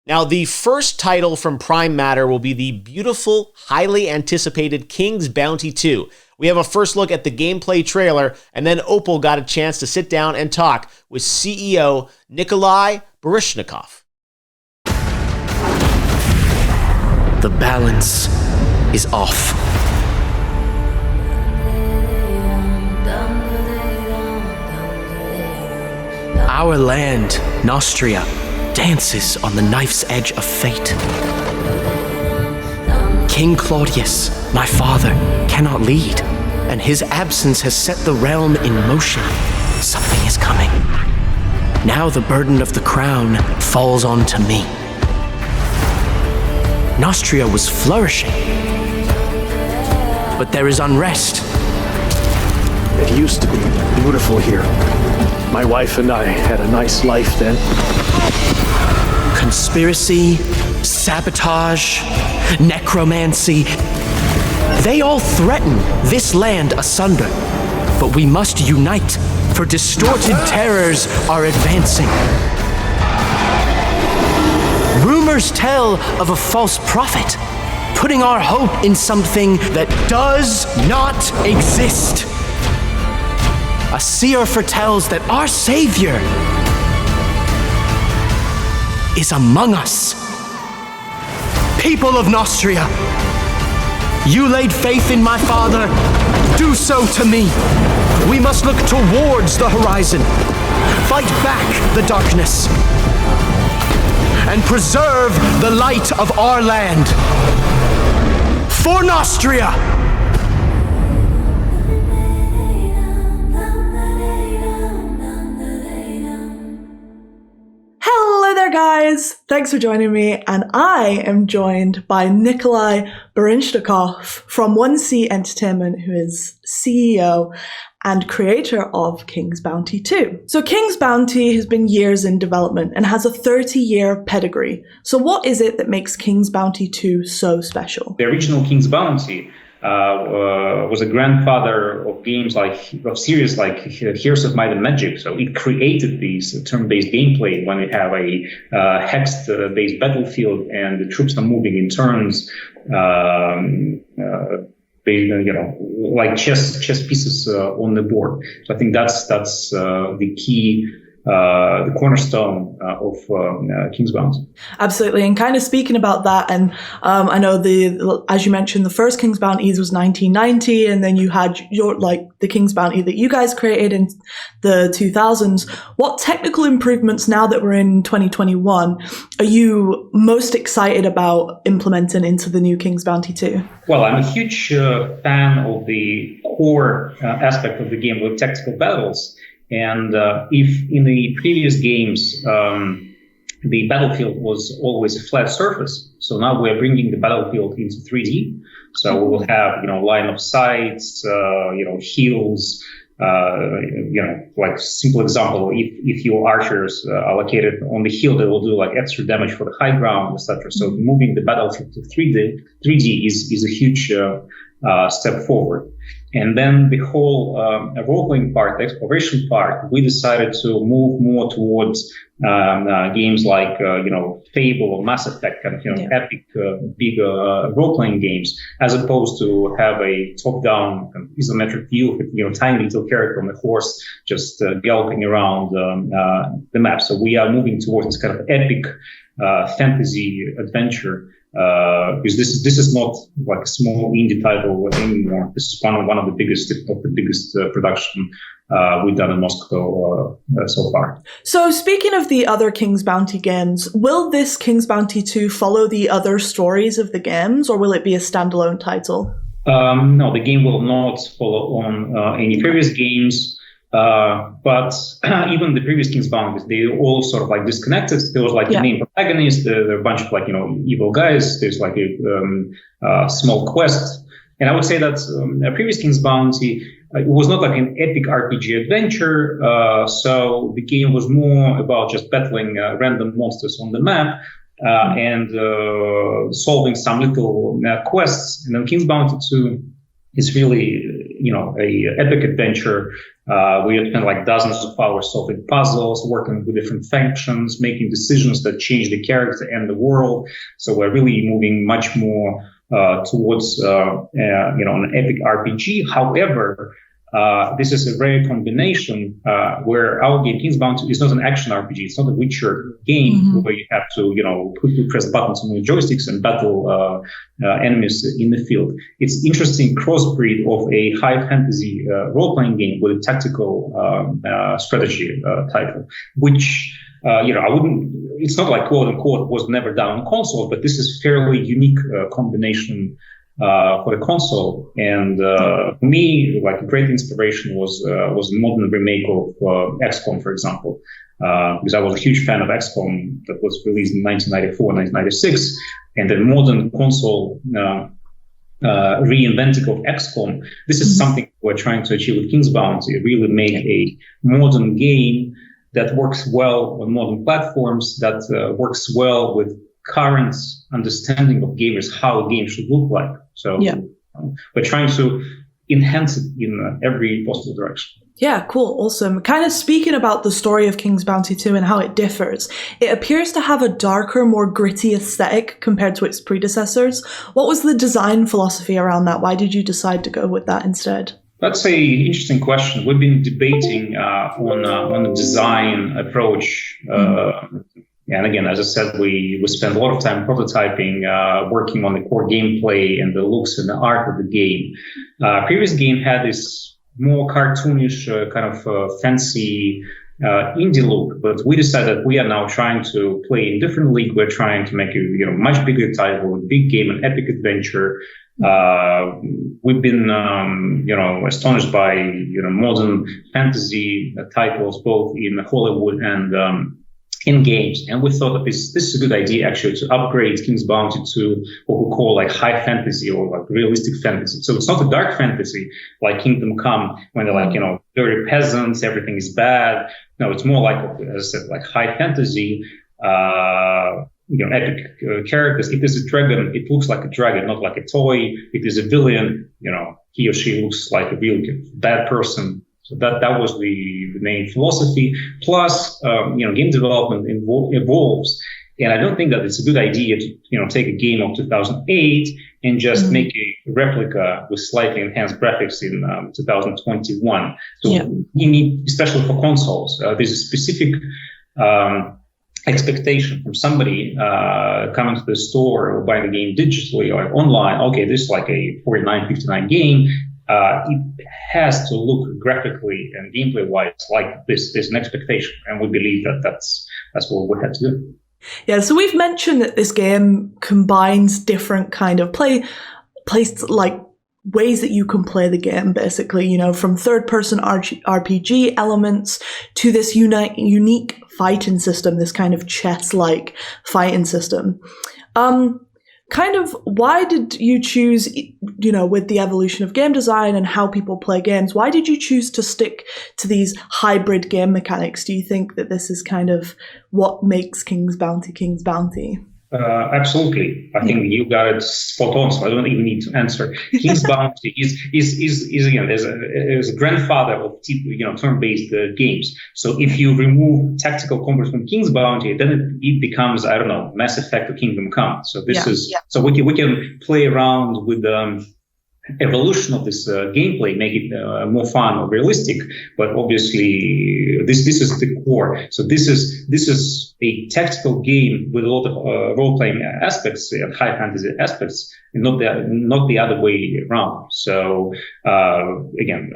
Now, the first title from Prime Matter will be the beautiful, highly anticipated King's Bounty 2. We have a first look at the gameplay trailer, and then Opal got a chance to sit down and talk with CEO Nikolai Baryshnikov. The balance is off. Our land, Nostria, dances on the knife's edge of fate. King Claudius, my father, cannot lead, and his absence has set the realm in motion. Something is coming. Now the burden of the crown falls onto me. Nostria was flourishing, but there is unrest. It used to be beautiful here. My wife and I had a nice life then. Conspiracy, sabotage, necromancy. They all threaten this land asunder. But we must unite, for distorted terrors are advancing. Rumors tell of a false prophet, putting our hope in something that does not exist. A seer foretells that our Savior is among us. People of Nostria, you laid faith in my father, do so to me. We must look towards the horizon, fight back the darkness, and preserve the light of our land. For Nostria! guys, thanks for joining me. And I am joined by Nikolai Barinshtakov from 1C Entertainment, who is CEO and creator of King's Bounty 2. So King's Bounty has been years in development and has a 30-year pedigree. So what is it that makes King's Bounty 2 so special? The original King's Bounty was a grandfather of games of series like Heroes of Might and Magic. So it created these turn-based gameplay when you have a hexed-based battlefield and the troops are moving in turns, like chess pieces on the board. So I think that's the key. The cornerstone of King's Bounty. Absolutely, and kind of speaking about that, and I know as you mentioned, the first King's Bounties was 1990, and then you had the King's Bounty that you guys created in the 2000s. What technical improvements now that we're in 2021 are you most excited about implementing into the new King's Bounty 2? Well, I'm a huge fan of the core aspect of the game with tactical battles. And if in the previous games the battlefield was always a flat surface, so now we're bringing the battlefield into 3D. So we will have line of sights, hills. Like simple example, if your archers are located on the hill, they will do like extra damage for the high ground, etc. So moving the battlefield to 3D is a huge step forward. And then the whole role-playing part, the exploration part, we decided to move more towards games like Fable or Mass Effect, kind of epic, big role-playing games, as opposed to have a top-down isometric view of tiny little character on a horse just galloping around the map. So we are moving towards this kind of epic fantasy adventure. Because this is not like a small indie title anymore. This is one of the biggest, if not the biggest production we've done in Moscow so far. So speaking of the other King's Bounty games, will this King's Bounty 2 follow the other stories of the games, or will it be a standalone title? No, the game will not follow on any previous games. But even the previous King's Bounties, they all sort of like disconnected. There was like the main protagonist, there are a bunch of evil guys. There's like a small quest. And I would say that a previous King's Bounty it was not like an epic RPG adventure. So the game was more about just battling random monsters on the map and solving some little quests. And then King's Bounty 2 is really, a epic adventure. We had spent like dozens of hours solving puzzles, working with different factions, making decisions that change the character and the world. So we're really moving much more towards, an epic RPG. However, this is a rare combination where our game, King's Bounty, is not an action RPG. It's not a Witcher game where you have to, quickly press buttons on the joysticks and battle enemies in the field. It's interesting crossbreed of a high fantasy role-playing game with a tactical strategy title, which it's not like quote unquote was never done on console, but this is fairly unique combination for the console. And for me, like a great inspiration was the modern remake of XCOM, for example, because I was a huge fan of XCOM that was released in 1994, 1996, and the modern console reinventing of XCOM. This is something we're trying to achieve with King's Bounty, really make a modern game that works well on modern platforms, that works well with current understanding of gamers, how a game should look like. So we're trying to enhance it in every possible direction. Yeah, cool. Awesome. Kind of speaking about the story of King's Bounty 2 and how it differs, it appears to have a darker, more gritty aesthetic compared to its predecessors. What was the design philosophy around that? Why did you decide to go with that instead? That's a interesting question. We've been debating on the design approach. And again, as I said, we spent a lot of time prototyping, working on the core gameplay and the looks and the art of the game. Previous game had this more cartoonish, kind of fancy indie look, but we decided we are now trying to play in different league. We're trying to make a much bigger title, a big game, an epic adventure. We've been, astonished by, modern fantasy titles, both in Hollywood and in games, and we thought that this is a good idea actually to upgrade King's Bounty to what we call like high fantasy or like realistic fantasy. So it's not a dark fantasy like Kingdom Come when they're like, you know, dirty peasants, everything is bad. No, it's more like, as I said, like high fantasy, you know, epic characters. If there's a dragon, it looks like a dragon, not like a toy. If there's a villain, you know, he or she looks like a real bad person. So that was the main philosophy. Plus, you know, game development evolves, and I don't think that it's a good idea to, you know, take a game of 2008 and just make a replica with slightly enhanced graphics in 2021. So you need, especially for consoles, there's a specific expectation from somebody coming to the store or buying the game digitally or online. Okay, this is like a $49.59 game. It has to look graphically and gameplay-wise like this. There's an expectation, and we believe that that's what we had to do. Yeah, so we've mentioned that this game combines different kind of like ways that you can play the game, basically, you know, from third-person RPG elements to this unique fighting system, this kind of chess-like fighting system. Kind of, why did you choose, you know, with the evolution of game design and how people play games, why did you choose to stick to these hybrid game mechanics? Do you think that this is kind of what makes King's Bounty? Absolutely. I think you got it spot on, so I don't even need to answer. King's Bounty is again, is a grandfather of, you know, turn-based games. So if you remove tactical combat from King's Bounty, then it becomes, I don't know, Mass Effect or Kingdom Come. So so we can play around with evolution of this gameplay, make it more fun or realistic. But obviously, this is the core. So this is a tactical game with a lot of role-playing aspects and high fantasy aspects, and not the other way around. So again,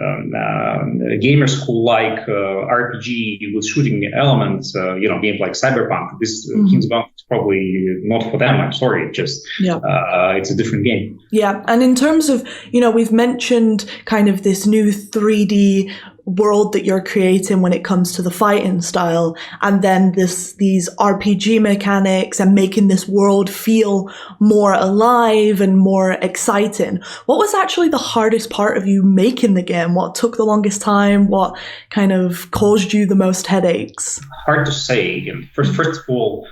gamers who like RPG with shooting elements, you know, games like Cyberpunk, this King's Bounty is probably not for them. I'm sorry, it's a different game. Yeah, and in terms of, you know, we've mentioned kind of this new 3D world that you're creating when it comes to the fighting style, and then these RPG mechanics and making this world feel more alive and more exciting. What was actually the hardest part of you making the game? What took the longest time? What kind of caused you the most headaches? Hard to say. Again, first of all,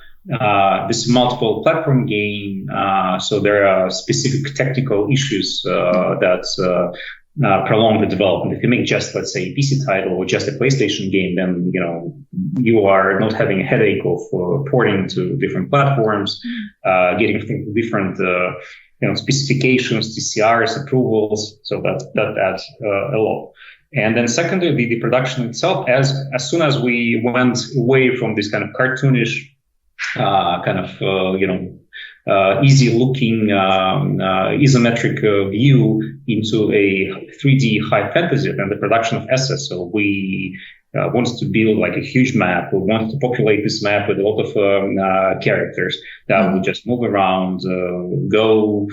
this is a multiple platform game, so there are specific technical issues that prolong the development. If you make just, let's say, a PC title or just a PlayStation game, then, you know, you are not having a headache of porting to different platforms, getting different, you know, specifications, TCRs, approvals. So that adds a lot. And then secondly, the production itself, as soon as we went away from this kind of cartoonish kind of, you know, easy-looking isometric view into a 3D high fantasy and the production of assets. So we wanted to build like a huge map. We wanted to populate this map with a lot of characters that would just move around, go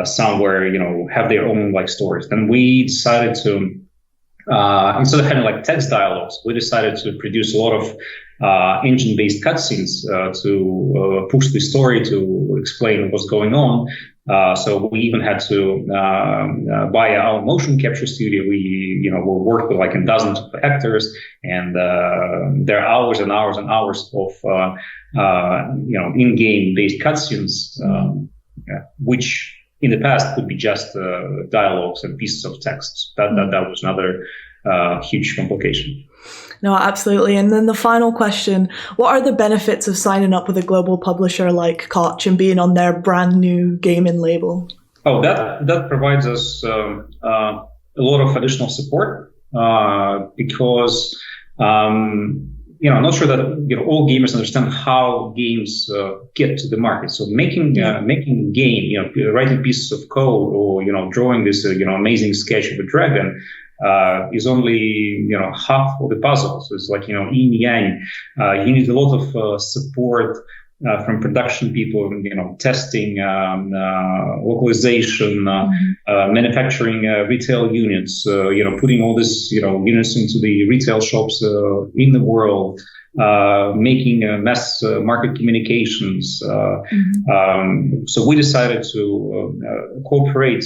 somewhere, you know, have their own like stories. Then we decided to, instead of having like text dialogues, we decided to produce a lot of engine-based cutscenes to push the story, to explain what's going on. So we even had to buy our motion capture studio. We worked with like dozens of actors, and there are hours and hours and hours of in-game based cutscenes, which in the past could be just dialogues and pieces of text. That was another huge complication. No, absolutely. And then the final question, what are the benefits of signing up with a global publisher like Koch and being on their brand new gaming label? Oh, that provides us a lot of additional support because I'm not sure that all gamers understand how games get to the market. So making a game, writing pieces of code or drawing this amazing sketch of a dragon is only half of the puzzle. So it's like yin yang. You need a lot of support from production people, testing, localization, manufacturing, retail units, putting all this units into the retail shops in the world, making mass market communications. So we decided to cooperate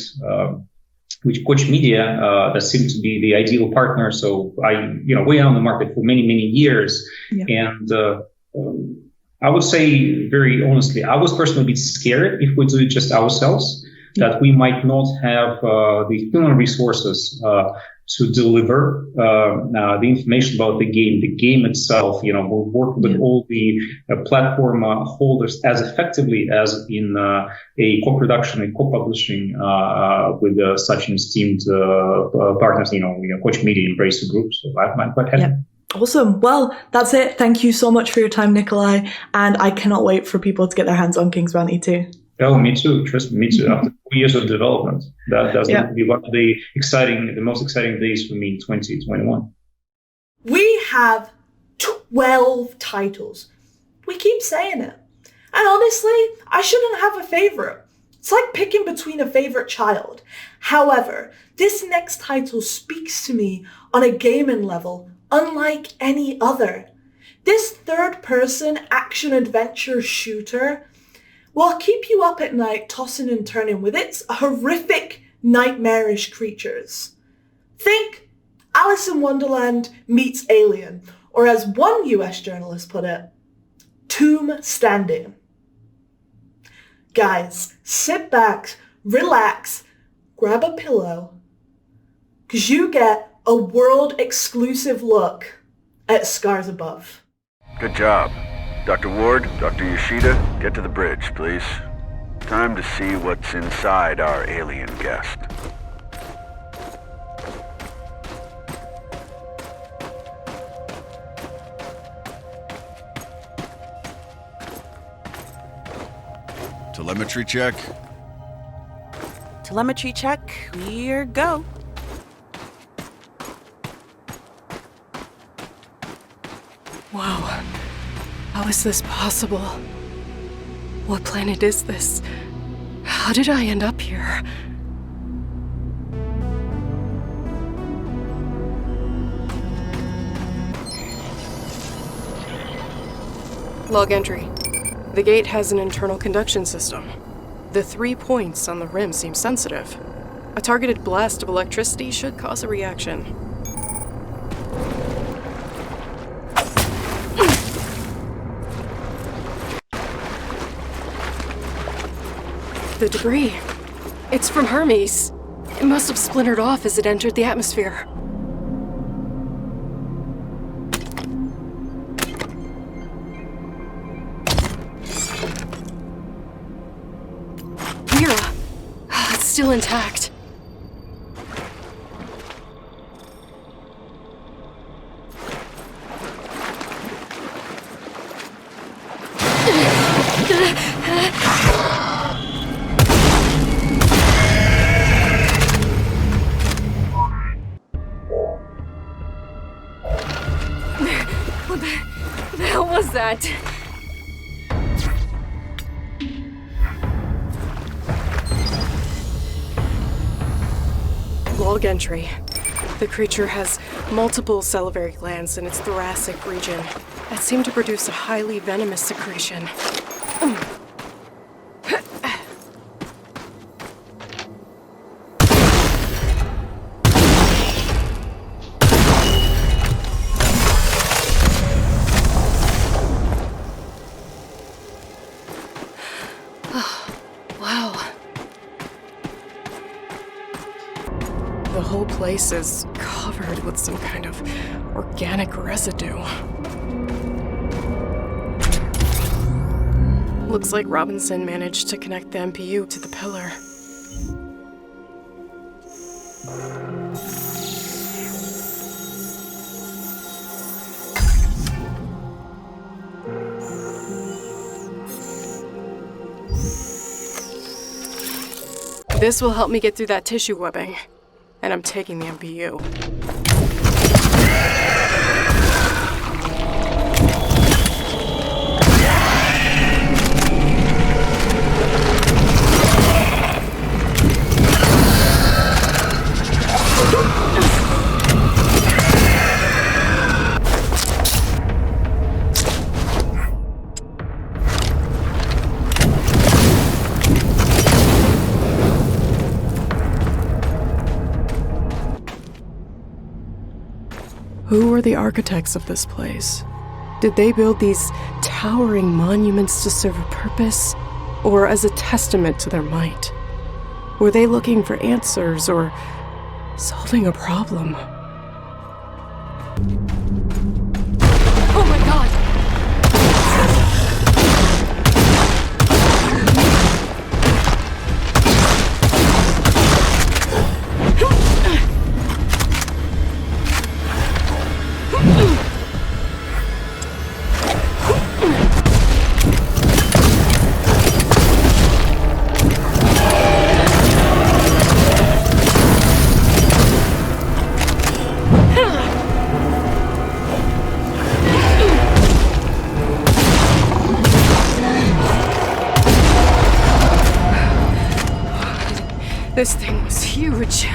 with Koch Media. That seemed to be the ideal partner. So we are on the market for many, many years. And I would say very honestly, I was personally a bit scared if we do it just ourselves, that we might not have the human resources to deliver the information about the game. The game itself, we'll work with all the platform holders as effectively as in a co-production and co-publishing with such esteemed partners, Koch Media, Embracer Group. So I'm quite happy. Awesome. Well, that's it. Thank you so much for your time, Nikolai. And I cannot wait for people to get their hands on King's Bounty 2. Oh, me too. Trust me, me too. After 4 years of development, that's going to be one of the most exciting days for me in 2021. We have 12 titles. We keep saying it. And honestly, I shouldn't have a favorite. It's like picking between a favorite child. However, this next title speaks to me on a gaming level unlike any other. This third-person action-adventure shooter will keep you up at night tossing and turning with its horrific, nightmarish creatures. Think Alice in Wonderland meets Alien, or as one US journalist put it, Tomb Standing. Guys, sit back, relax, grab a pillow, because you get a world-exclusive look at Scars Above. Good job. Dr. Ward, Dr. Yoshida, get to the bridge, please. Time to see what's inside our alien guest. Telemetry check. Telemetry check. Here go. Wow. How is this possible? What planet is this? How did I end up here? Log entry. The gate has an internal conduction system. The 3 points on the rim seem sensitive. A targeted blast of electricity should cause a reaction. The debris. It's from Hermes. It must have splintered off as it entered the atmosphere. Mira! It's still intact. What the hell was that? Log entry. The creature has multiple salivary glands in its thoracic region that seem to produce a highly venomous secretion. Wow. The whole place is covered with some kind of organic residue. Looks like Robinson managed to connect the MPU to the pillar. This will help me get through that tissue webbing. And I'm taking the MPU. Who were the architects of this place? Did they build these towering monuments to serve a purpose, or as a testament to their might? Were they looking for answers or solving a problem? Oh my god! This thing was huge.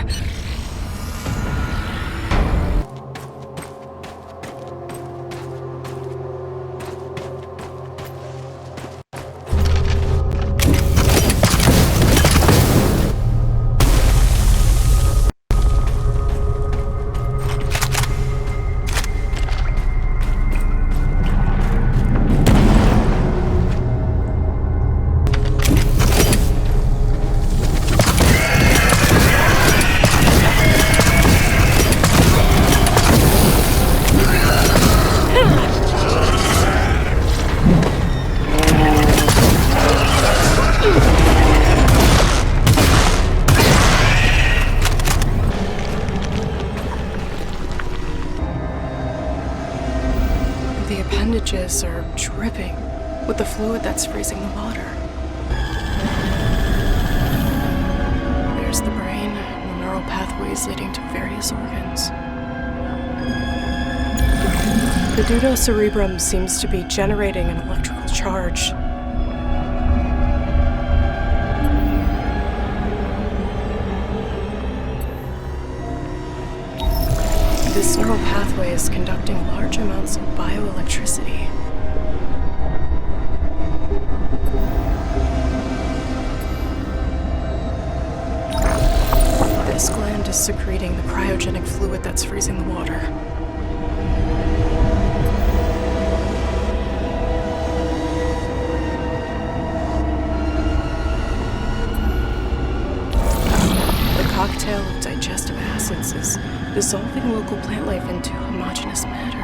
The appendages are dripping with the fluid that's freezing the water. There's the brain and the neural pathways leading to various organs. The pseudocerebrum seems to be generating an electrical charge. This neural pathway is conducting large amounts of bioelectricity. This gland is secreting the cryogenic fluid that's freezing the water. The cocktail of digestive acids is dissolving local plant life into homogeneous matter.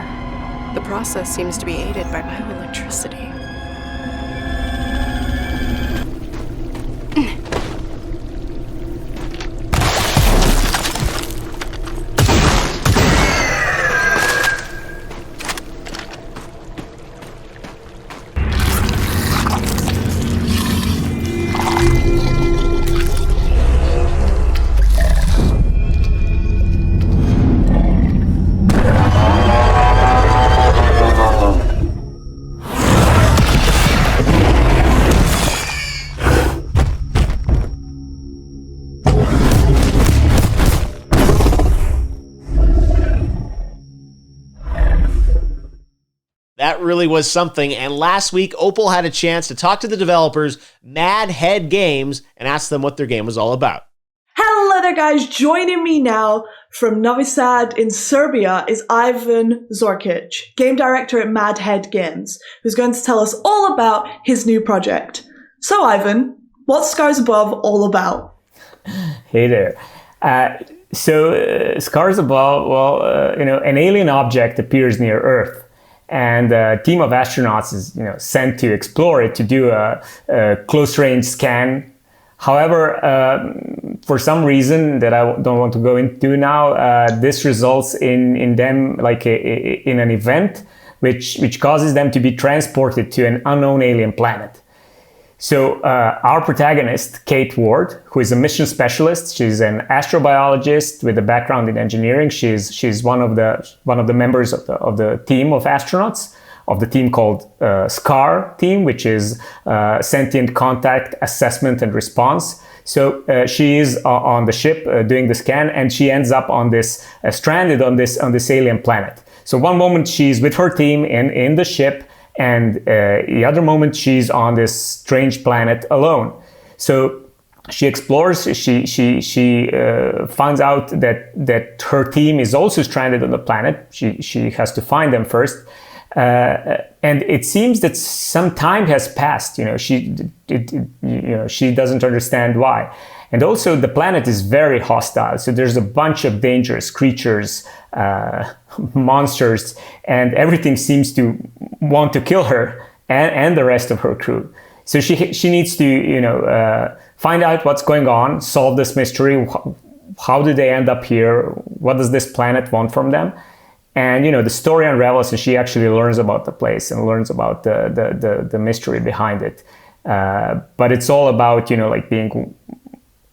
The process seems to be aided by bioelectricity. That really was something. And last week, Opal had a chance to talk to the developers, Mad Head Games, and ask them what their game was all about. Hello there, guys. Joining me now from Novi Sad in Serbia is Ivan Zorkic, game director at Mad Head Games, who's going to tell us all about his new project. So, Ivan, what's Scars Above all about? Hey there. Scars Above, an alien object appears near Earth. And a team of astronauts is sent to explore it, to do a close-range scan. However, for some reason that I don't want to go into now, this results in them in an event which causes them to be transported to an unknown alien planet. So our protagonist, Kate Ward, who is a mission specialist, she's an astrobiologist with a background in engineering. She's one of the members of the team of astronauts, of the team called SCAR team, which is Sentient Contact Assessment and Response. So she is on the ship doing the scan, and she ends up on this stranded on this alien planet. So one moment she's with her team in the ship, and the other moment she's on this strange planet alone. So she explores. She finds out that her team is also stranded on the planet. She has to find them first, and it seems that some time has passed. She doesn't understand why. And also the planet is very hostile. So there's a bunch of dangerous creatures, monsters, and everything seems to want to kill her and the rest of her crew. So she needs to, find out what's going on, solve this mystery. How did they end up here? What does this planet want from them? And, the story unravels and she actually learns about the place and learns about the mystery behind it. But it's all about, being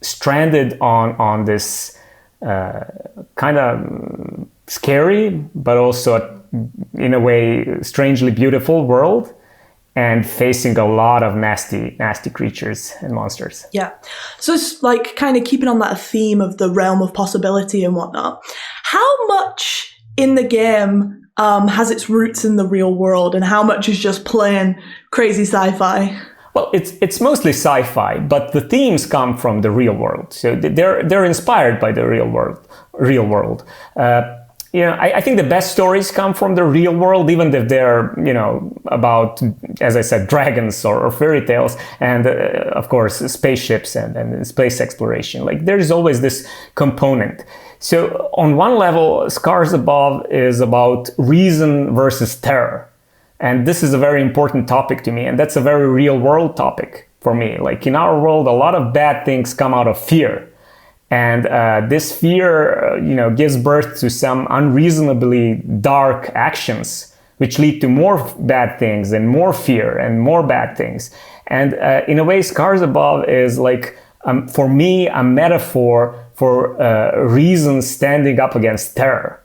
stranded on this kind of scary, but also in a way strangely beautiful world, and facing a lot of nasty creatures and monsters. Yeah. So it's like kind of keeping on that theme of the realm of possibility and whatnot. How much in the game has its roots in the real world, and how much is just plain crazy sci-fi? Well, it's mostly sci-fi, but the themes come from the real world. So they're inspired by the real world. I think the best stories come from the real world, even if they're, about, as I said, dragons or fairy tales, and of course, spaceships and space exploration. Like, there's always this component. So on one level, Scars Above is about reason versus terror. And this is a very important topic to me, and that's a very real world topic for me. Like, in our world, a lot of bad things come out of fear. And this fear, gives birth to some unreasonably dark actions, which lead to more bad things and more fear and more bad things. And in a way, Scars Above is like, for me, a metaphor for reason standing up against terror,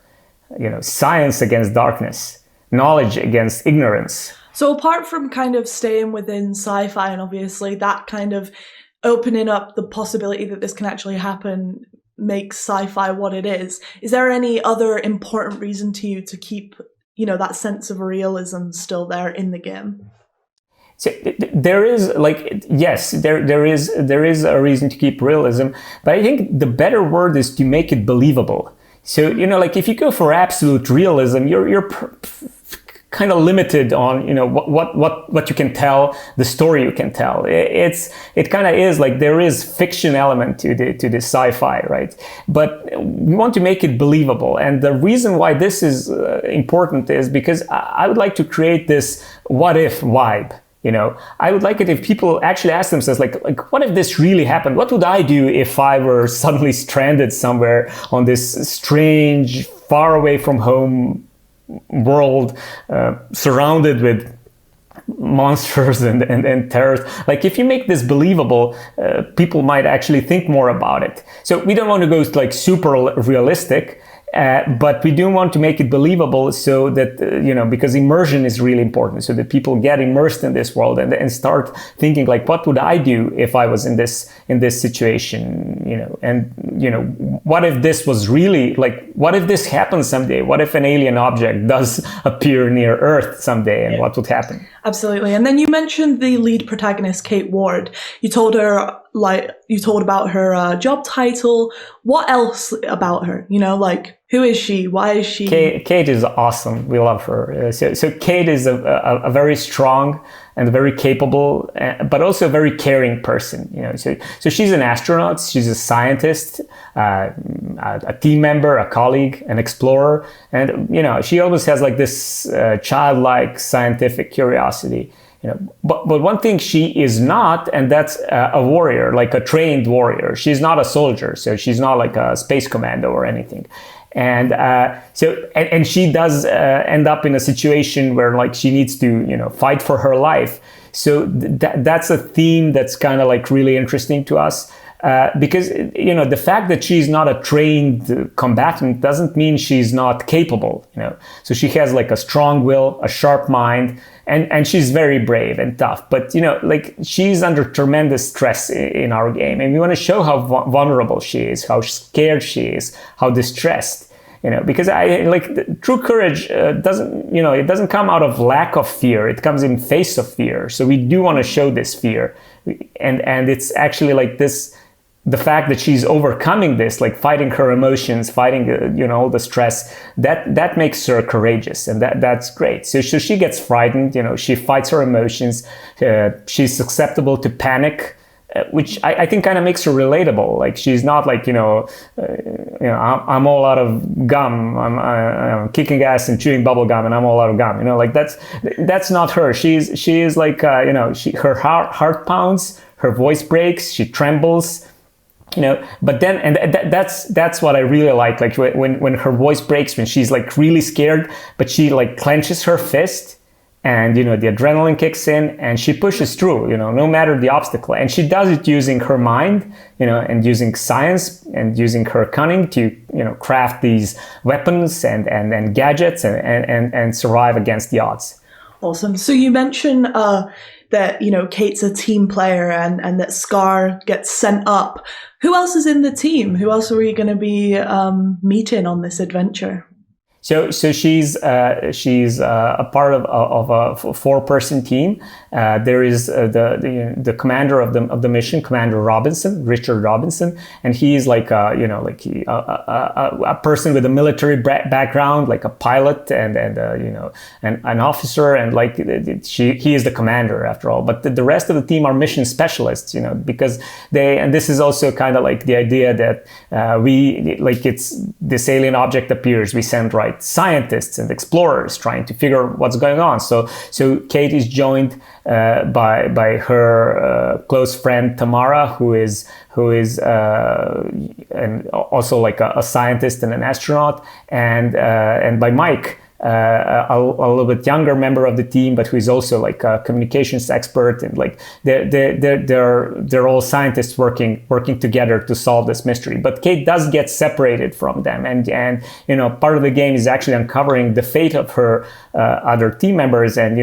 science against darkness, knowledge against ignorance. So apart from kind of staying within sci-fi and obviously that kind of opening up the possibility that this can actually happen makes sci-fi what it is there any other important reason to you to keep, that sense of realism still there in the game? So there is there is a reason to keep realism, but I think the better word is to make it believable. So, if you go for absolute realism, you're kind of limited on, what you can tell, the story you can tell. It kind of is like there is fiction element to the sci-fi, right? But we want to make it believable. And the reason why this is important is because I would like to create this what if vibe. I would like it if people actually ask themselves, like, what if this really happened? What would I do if I were suddenly stranded somewhere on this strange, far away from home world, surrounded with monsters and terrors? Like, if you make this believable, people might actually think more about it. So we don't want to go like super realistic, but we do want to make it believable so that, because immersion is really important, so that people get immersed in this world and start thinking like, what would I do if I was in this situation, and, what if this was really like, what if this happens someday? What if an alien object does appear near Earth someday, and what would happen? Absolutely. And then you mentioned the lead protagonist, Kate Ward. You told about her job title. What else about her? Who is she? Why is she? Kate is awesome. We love her. So Kate is a very strong and very capable, but also a very caring person. So she's an astronaut. She's a scientist, a team member, a colleague, an explorer, and she always has like this childlike scientific curiosity. But one thing she is not, and that's a warrior, like a trained warrior. She's not a soldier, so she's not like a space commando or anything. And and she does end up in a situation where like she needs to fight for her life. So that's a theme that's kind of like really interesting to us. Because the fact that she's not a trained combatant doesn't mean she's not capable. So she has like a strong will, a sharp mind, and she's very brave and tough. But like she's under tremendous stress in our game, and we want to show how vulnerable she is, how scared she is, how distressed. because true courage it doesn't come out of lack of fear. It comes in face of fear. So we do want to show this fear, and it's actually like this. The fact that she's overcoming this, like fighting her emotions, fighting, all the stress, that makes her courageous, and that's great. So she gets frightened, she fights her emotions. She's susceptible to panic, which I think kind of makes her relatable. Like she's not like, I'm all out of gum. I'm kicking ass and chewing bubble gum, and I'm all out of gum. Like that's not her. She is like, her heart pounds, her voice breaks, she trembles. But then, and that's what I really like when her voice breaks, when she's like really scared, but she like clenches her fist, and the adrenaline kicks in, and she pushes through, no matter the obstacle, and she does it using her mind, and using science and using her cunning to craft these weapons and gadgets and survive against the odds. Awesome. So you mentioned that Kate's a team player and that Scar gets sent up. Who else is in the team? Who else are we going to be meeting on this adventure? So she's a part of a 4-person team. There is the commander of the mission, Commander Robinson, Richard Robinson, and he is like a person with a military background, like a pilot and an officer, and he is the commander after all. But the rest of the team are mission specialists, because this is also kind of like the idea that it's this alien object appears, we send scientists and explorers trying to figure what's going on. So Kate is joined by her close friend Tamara, who is and also like a scientist and an astronaut, and by Mike, a little bit younger member of the team, but who is also like a communications expert, and like they're all scientists working together to solve this mystery. But Kate does get separated from them, and part of the game is actually uncovering the fate of her other team members, and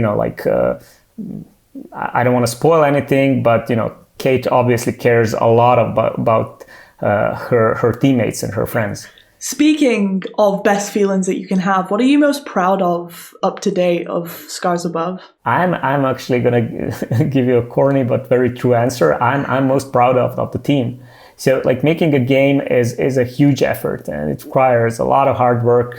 I don't want to spoil anything, but Kate obviously cares a lot about her teammates and her friends. Speaking of best feelings that you can have, what are you most proud of up to date of Scars Above? I'm actually gonna give you a corny but very true answer. I'm most proud of the team. So making a game is a huge effort, and it requires a lot of hard work,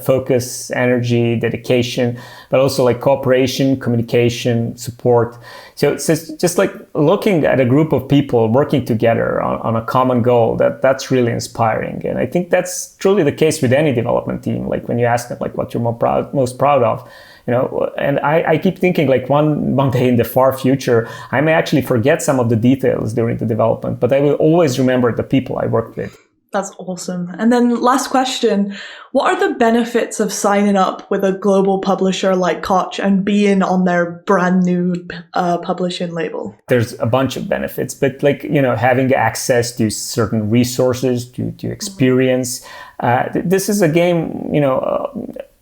focus, energy, dedication, but also cooperation, communication, support. So it's just looking at a group of people working together on a common goal, that's really inspiring. And I think that's truly the case with any development team. When you ask them what you're most proud of, and I keep thinking one day in the far future, I may actually forget some of the details during the development, but I will always remember the people I worked with. That's awesome. And then last question, what are the benefits of signing up with a global publisher like Koch and being on their brand new publishing label? There's a bunch of benefits, but having access to certain resources, to experience. This is a game,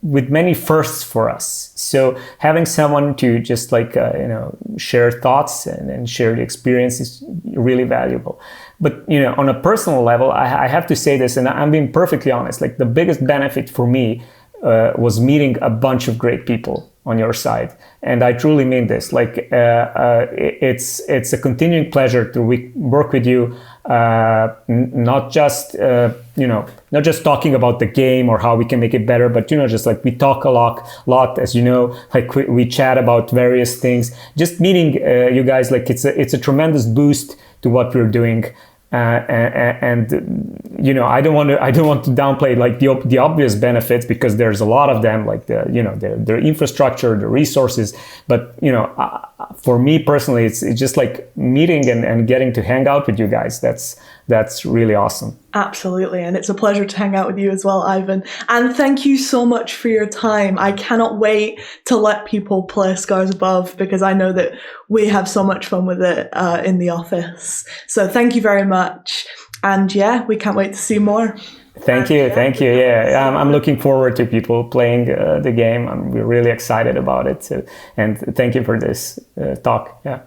with many firsts for us. So having someone to just share thoughts and share the experience is really valuable. But on a personal level, I have to say this, and I'm being perfectly honest, the biggest benefit for me was meeting a bunch of great people on your side. And I truly mean this. It's a continuing pleasure to work with you, not just talking about the game or how we can make it better, but we talk a lot, as we chat about various things. Just meeting you guys, it's a tremendous boost to what we're doing. And I don't want to downplay the obvious benefits, because there's a lot of them, their infrastructure, the resources. But for me personally, it's just meeting and getting to hang out with you guys. That's really awesome. Absolutely. And it's a pleasure to hang out with you as well, Ivan. And thank you so much for your time. I cannot wait to let people play Scars Above, because I know that we have so much fun with it in the office. So thank you very much. And yeah, we can't wait to see more. Thank you. Yeah, I'm looking forward to people playing the game. We're really excited about it. So, and thank you for this talk. Yeah.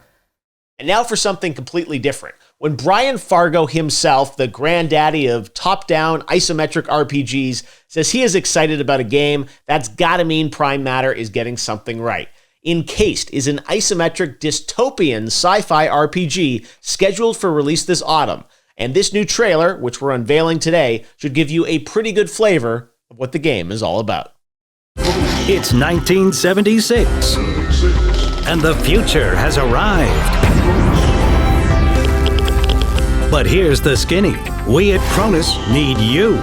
And now for something completely different. When Brian Fargo himself, the granddaddy of top-down isometric RPGs, says he is excited about a game, that's gotta mean Prime Matter is getting something right. Encased is an isometric dystopian sci-fi RPG scheduled for release this autumn, and this new trailer, which we're unveiling today, should give you a pretty good flavor of what the game is all about. It's 1976, and the future has arrived. But here's the skinny. We at Cronus need you.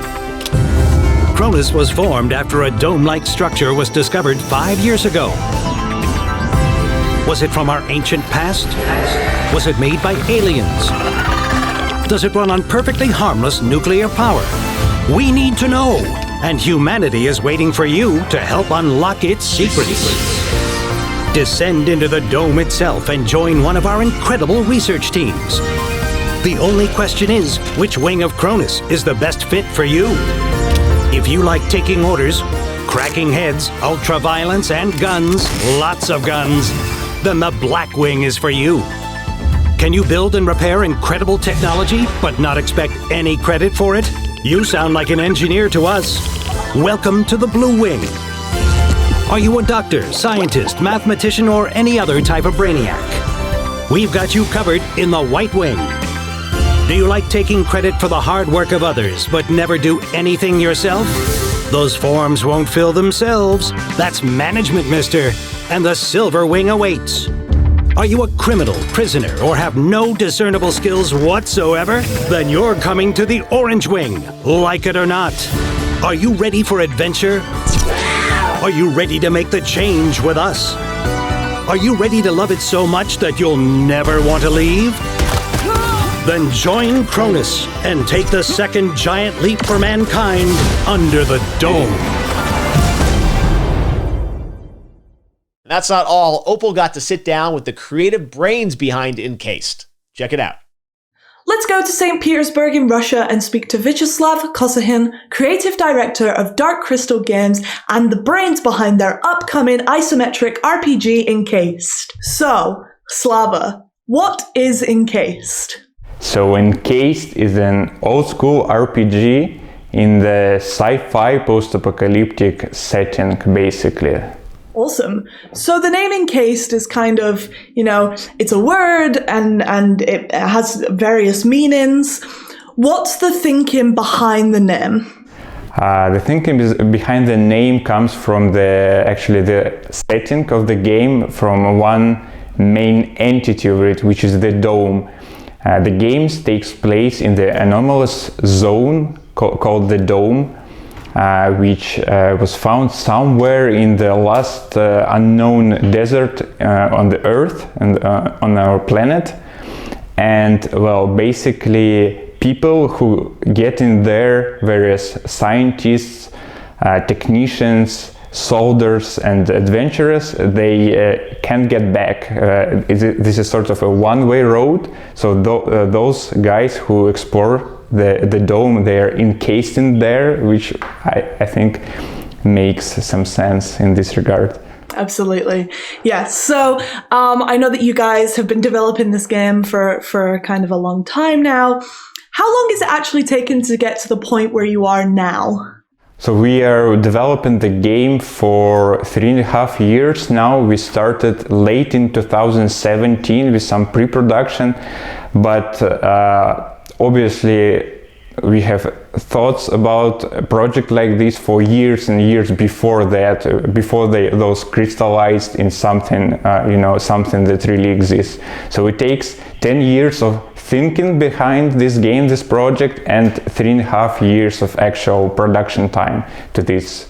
Cronus was formed after a dome-like structure was discovered 5 years ago. Was it from our ancient past? Was it made by aliens? Does it run on perfectly harmless nuclear power? We need to know, and humanity is waiting for you to help unlock its secrets. Descend into the dome itself and join one of our incredible research teams. The only question is, which wing of Cronus is the best fit for you? If you like taking orders, cracking heads, ultra-violence, and guns, lots of guns, then the Black Wing is for you. Can you build and repair incredible technology, but not expect any credit for it? You sound like an engineer to us. Welcome to the Blue Wing. Are you a doctor, scientist, mathematician, or any other type of brainiac? We've got you covered in the White Wing. Do you like taking credit for the hard work of others, but never do anything yourself? Those forms won't fill themselves. That's management, mister, and the Silver Wing awaits. Are you a criminal, prisoner, or have no discernible skills whatsoever? Then you're coming to the Orange Wing, like it or not. Are you ready for adventure? Are you ready to make the change with us? Are you ready to love it so much that you'll never want to leave? Then join Cronus and take the second giant leap for mankind under the dome. And that's not all. Opal got to sit down with the creative brains behind Encased. Check it out. Let's go to St. Petersburg in Russia and speak to Vyacheslav Kosahin, creative director of Dark Crystal Games and the brains behind their upcoming isometric RPG Encased. So, Slava, what is Encased? So Encased is an old-school RPG in the sci-fi post-apocalyptic setting, basically. Awesome. So the name Encased is kind of, it's a word and it has various meanings. What's the thinking behind the name? The thinking behind the name comes from the setting of the game, from one main entity of it, which is the dome. The game takes place in the anomalous zone called the Dome, which was found somewhere in the last unknown desert on the Earth and on our planet. And well, basically people who get in there, various scientists, technicians, soldiers and adventurers, they can't get back. This is sort of a one-way road, so those guys who explore the dome, they are encased in there, which I think makes some sense in this regard. Absolutely. Yes. So I know that you guys have been developing this game for kind of a long time now. How long has it actually taken to get to the point where you are now? So we are developing the game for 3.5 years now. We started late in 2017 with some pre-production, but obviously we have thoughts about a project like this for years and years before that, before those crystallized in something, something that really exists. So it takes 10 years of thinking behind this game, this project, and 3.5 years of actual production time to this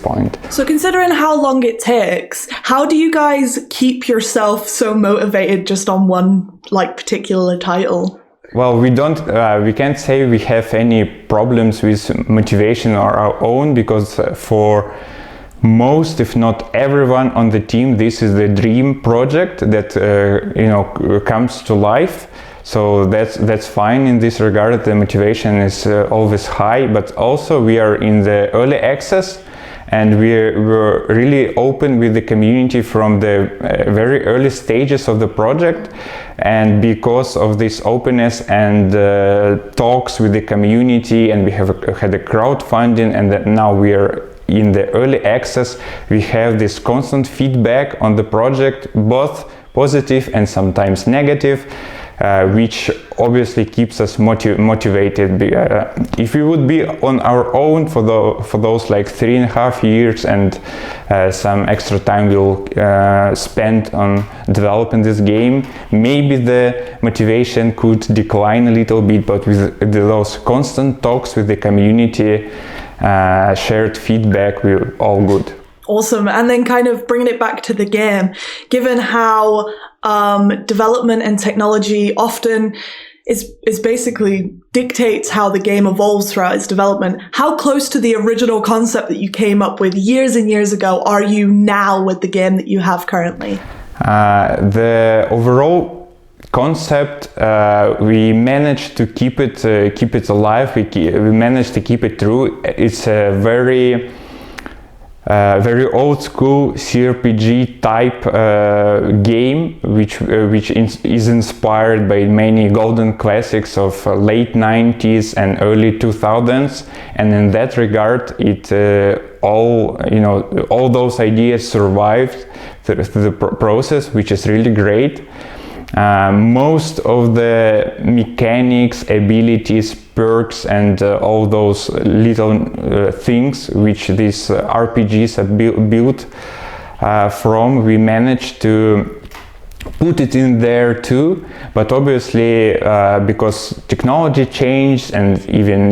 point. So considering how long it takes, how do you guys keep yourself so motivated just on one particular title? Well, we can't say we have any problems with motivation or our own, because for most, if not everyone on the team, this is the dream project that comes to life. So that's fine in this regard. The motivation is always high, but also we are in the early access, and we're really open with the community from the very early stages of the project. And because of this openness and talks with the community, and we have had a crowdfunding, and that now we are in the early access, we have this constant feedback on the project, both positive and sometimes negative, which obviously keeps us motivated. If we would be on our own for those like 3.5 years and some extra time we'll spend on developing this game, maybe the motivation could decline a little bit, but with those constant talks with the community, shared feedback, we're all good. Awesome. And then kind of bringing it back to the game, given how development and technology often is basically dictates how the game evolves throughout its development, how close to the original concept that you came up with years and years ago are you now with the game that you have currently? The overall concept, we managed to keep it alive. We managed to keep it true. It's a very old school CRPG type game, which is inspired by many golden classics of late 90s and early 2000s, and in that regard, it all those ideas survived through the process, which is really great. Most of the mechanics, abilities, perks, and all those little things which these RPGs are built from, we managed to put it in there too. But obviously, because technology changed and even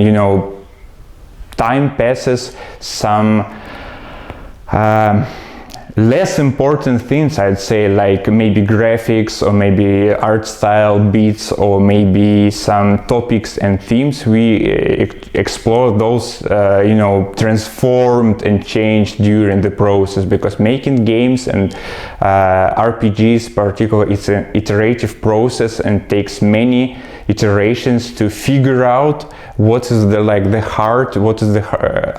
time passes, some less important things, I'd say, like maybe graphics or maybe art style beats or maybe some topics and themes, we explore those, transformed and changed during the process, because making games and RPGs particularly, it's an iterative process and takes many iterations to figure out what is the heart, what is the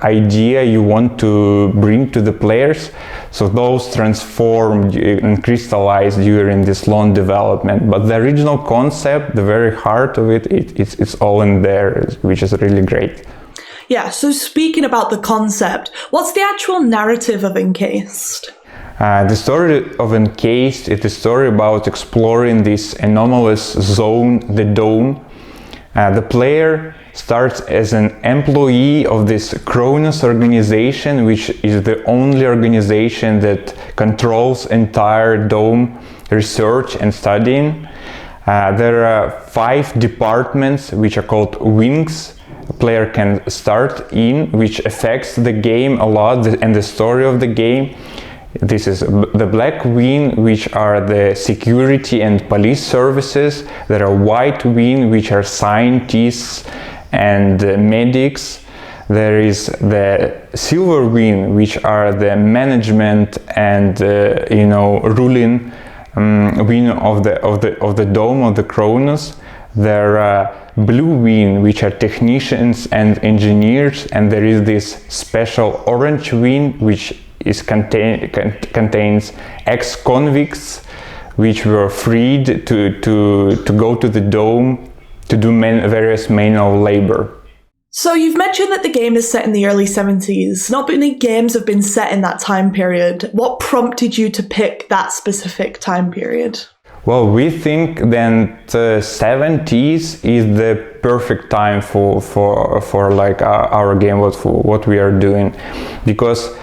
idea you want to bring to the players. So those transformed and crystallized during this long development. But the original concept, the very heart of it's all in there, which is really great. Yeah, so speaking about the concept, what's the actual narrative of Encased? The story of Encased is a story about exploring this anomalous zone, the Dome. The player starts as an employee of this Cronus organization, which is the only organization that controls entire Dome research and studying. There are 5 departments which are called wings. A player can start in, which affects the game a lot and the story of the game. This is the Black Wing, which are the security and police services. There are White Wing, which are scientists and medics. There is the Silver Wing, which are the management and ruling wing of the Dome of the Cronus. There are Blue Wing, which are technicians and engineers, and there is this special Orange Wing, which contains ex-convicts which were freed to go to the Dome to do various manual labor. So you've mentioned that the game is set in the early 70s. Not many games have been set in that time period. What prompted you to pick that specific time period? Well, we think that 70s is the perfect time for like our game, what we are doing, because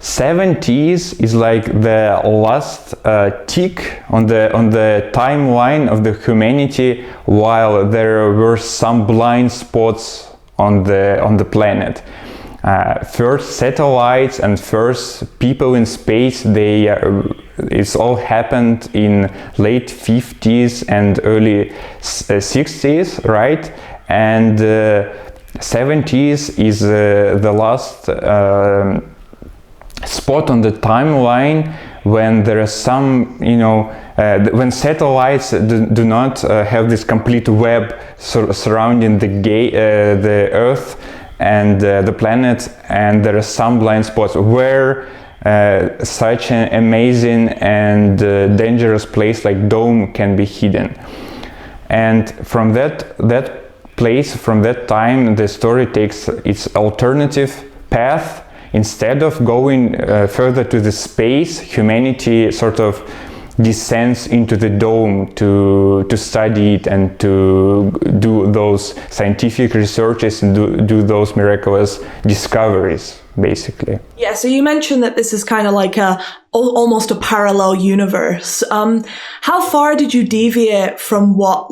70s is like the last tick on the timeline of the humanity, while there were some blind spots on the planet. First satellites and first people in space, it's all happened in late 50s and early 60s, right? And 70s is the last spot on the timeline when there is some, when satellites do not have this complete web surrounding the Earth, and the planet, and there are some blind spots where such an amazing and dangerous place like Dome can be hidden. And from that place, from that time, the story takes its alternative path. Instead of going further to the space, humanity sort of descends into the dome to study it and to do those scientific researches and do those miraculous discoveries, basically. Yeah, so you mentioned that this is kind of like almost a parallel universe. How far did you deviate from what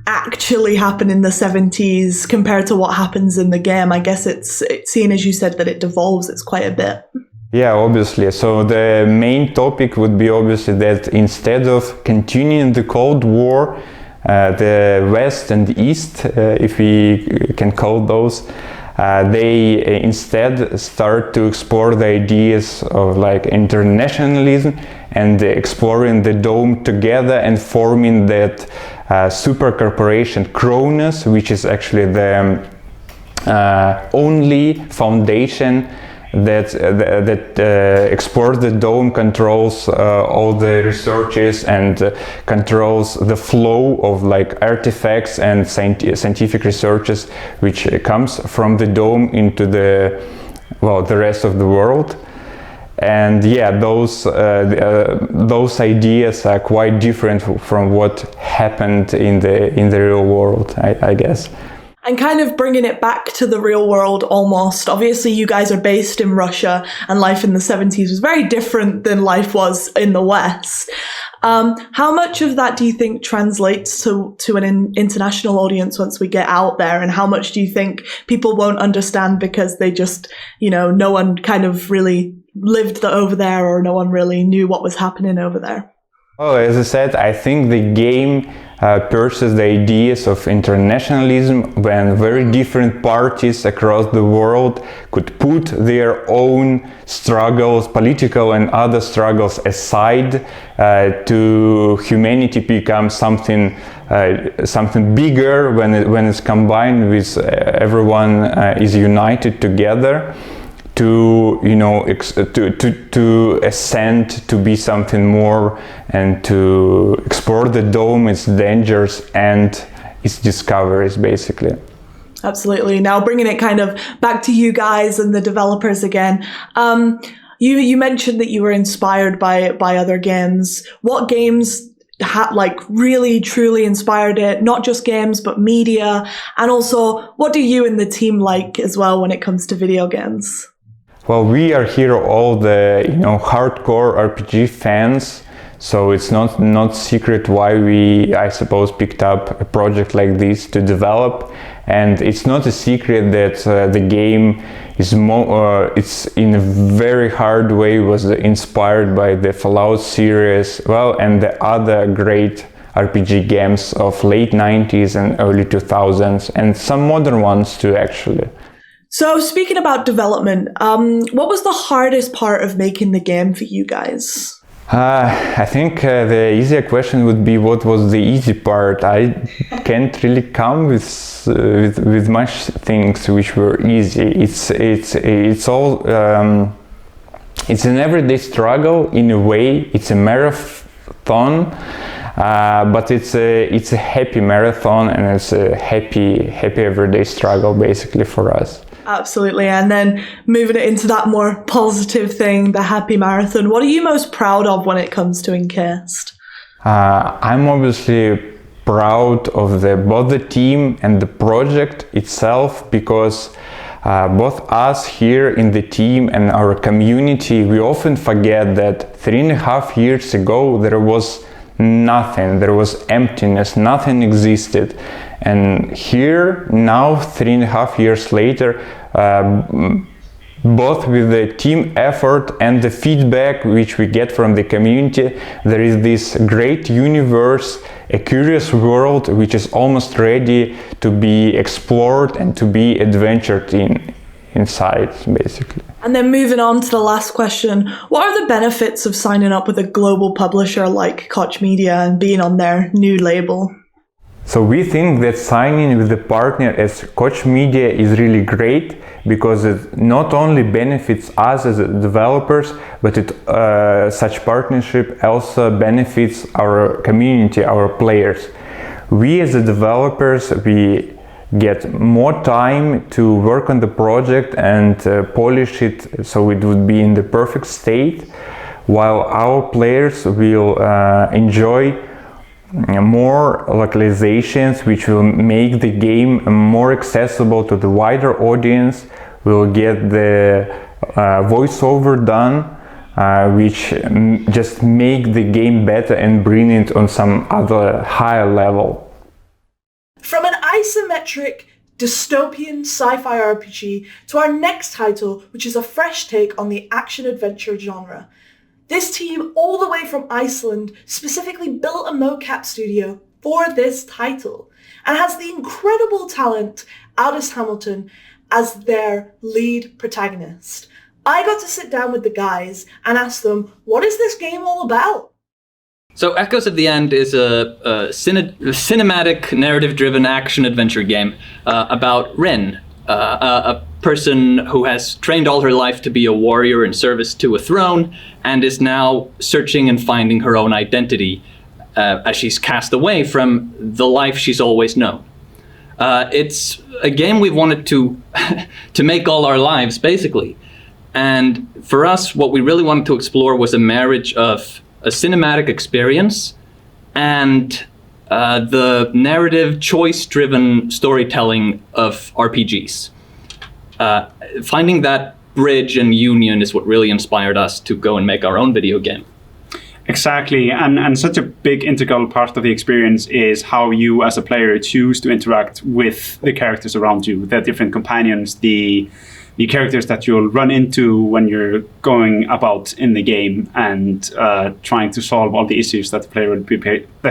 actually happened in the 70s compared to what happens in the game? I guess it's seeing, as you said, that it devolves, it's quite a bit. Yeah, obviously. So the main topic would be obviously that instead of continuing the Cold War, the West and the East, if we can call those, they instead start to explore the ideas of internationalism and exploring the Dome together and forming that super corporation Cronus, which is actually the only foundation that explores the Dome, controls all the researches and controls the flow of artifacts and scientific researches which comes from the Dome into the rest of the world. And yeah, those ideas are quite different from what happened in the real world, I guess. And kind of bringing it back to the real world almost. Obviously, you guys are based in Russia, and life in the 70s was very different than life was in the West. How much of that do you think translates to an international audience once we get out there? And how much do you think people won't understand because they just, no one kind of really lived over there, or no one really knew what was happening over there? Well, as I said, I think the game pursues the ideas of internationalism when very different parties across the world could put their own struggles, political and other struggles aside, to humanity become something bigger when it's combined with everyone is united together. To ascend, to be something more, and to explore the Dome, its dangers and its discoveries, basically. Absolutely. Now bringing it kind of back to you guys and the developers again. You mentioned that you were inspired by other games. What games really truly inspired it? Not just games, but media, and also what do you and the team like as well when it comes to video games? Well, we are here all the hardcore RPG fans, so it's not secret why we, I suppose, picked up a project like this to develop. And it's not a secret that the game is it's in a very hard way was inspired by the Fallout series, and the other great RPG games of late 90s and early 2000s, and some modern ones too, actually. So speaking about development, what was the hardest part of making the game for you guys? I think the easier question would be what was the easy part. I can't really come with much things which were easy. It's all it's an everyday struggle in a way. It's a marathon, but it's a happy marathon, and it's a happy everyday struggle basically for us. Absolutely. And then moving it into that more positive thing, the happy marathon, what are you most proud of when it comes to Encased? I'm obviously proud of both the team and the project itself, because both us here in the team and our community, we often forget that 3.5 years ago there was nothing, there was emptiness, nothing existed. And here now, 3.5 years later, both with the team effort and the feedback which we get from the community, there is this great universe, a curious world which is almost ready to be explored and to be adventured inside, basically. And then moving on to the last question, what are the benefits of signing up with a global publisher like Koch Media and being on their new label? So we think that signing with a partner as Koch Media is really great, because it not only benefits us as developers, but such partnership also benefits our community, our players. We as the developers, we get more time to work on the project and polish it so it would be in the perfect state, while our players will enjoy more localizations which will make the game more accessible to the wider audience. We'll get the voiceover done, which just make the game better and bring it on some other higher level. From an isometric dystopian sci-fi RPG to our next title, which is a fresh take on the action-adventure genre. This team, all the way from Iceland, specifically built a mocap studio for this title and has the incredible talent Aldous Hamilton as their lead protagonist. I got to sit down with the guys and ask them, what is this game all about? So Echoes of the End is a cinematic, narrative-driven action-adventure game about Rin, a person who has trained all her life to be a warrior in service to a throne and is now searching and finding her own identity as she's cast away from the life she's always known. It's a game we've wanted to make all our lives, basically. And for us, what we really wanted to explore was a marriage of a cinematic experience and the narrative, choice-driven storytelling of RPGs. Finding that bridge and union is what really inspired us to go and make our own video game. Exactly, and such a big integral part of the experience is how you as a player choose to interact with the characters around you, the different companions, the characters that you'll run into when you're going about in the game and trying to solve all the issues that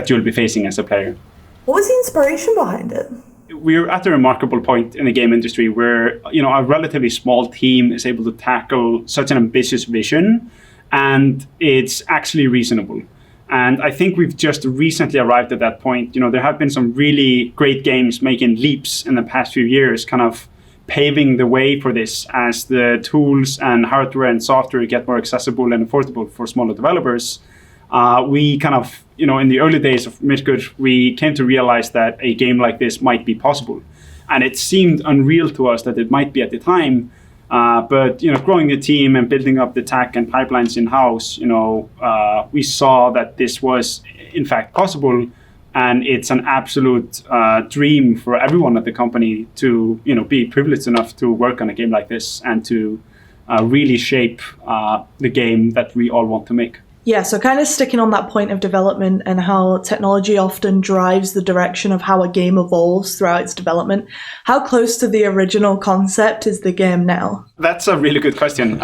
you'll be facing as a player. What was the inspiration behind it? We're at a remarkable point in the game industry where, a relatively small team is able to tackle such an ambitious vision, and it's actually reasonable. And I think we've just recently arrived at that point. There have been some really great games making leaps in the past few years, kind of paving the way for this as the tools and hardware and software get more accessible and affordable for smaller developers. We kind of, in the early days of Midgard, we came to realize that a game like this might be possible. And it seemed unreal to us that it might be at the time. But growing the team and building up the tech and pipelines in-house, we saw that this was, in fact, possible. And it's an absolute dream for everyone at the company to, be privileged enough to work on a game like this and to really shape the game that we all want to make. Yeah, so kind of sticking on that point of development and how technology often drives the direction of how a game evolves throughout its development. How close to the original concept is the game now? That's a really good question.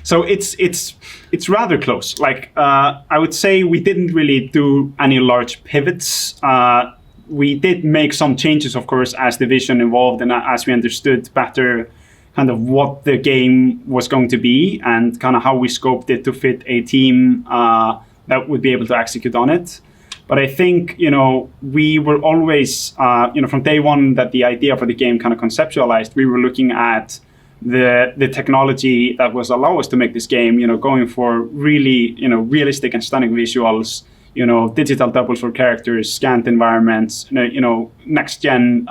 So it's rather close. I would say we didn't really do any large pivots. We did make some changes, of course, as the vision evolved and as we understood better kind of what the game was going to be and kind of how we scoped it to fit a team that would be able to execute on it. But I think, we were always, from day one that the idea for the game kind of conceptualized, we were looking at the technology that was allow us to make this game, going for really, realistic and stunning visuals, digital doubles for characters, scanned environments, next-gen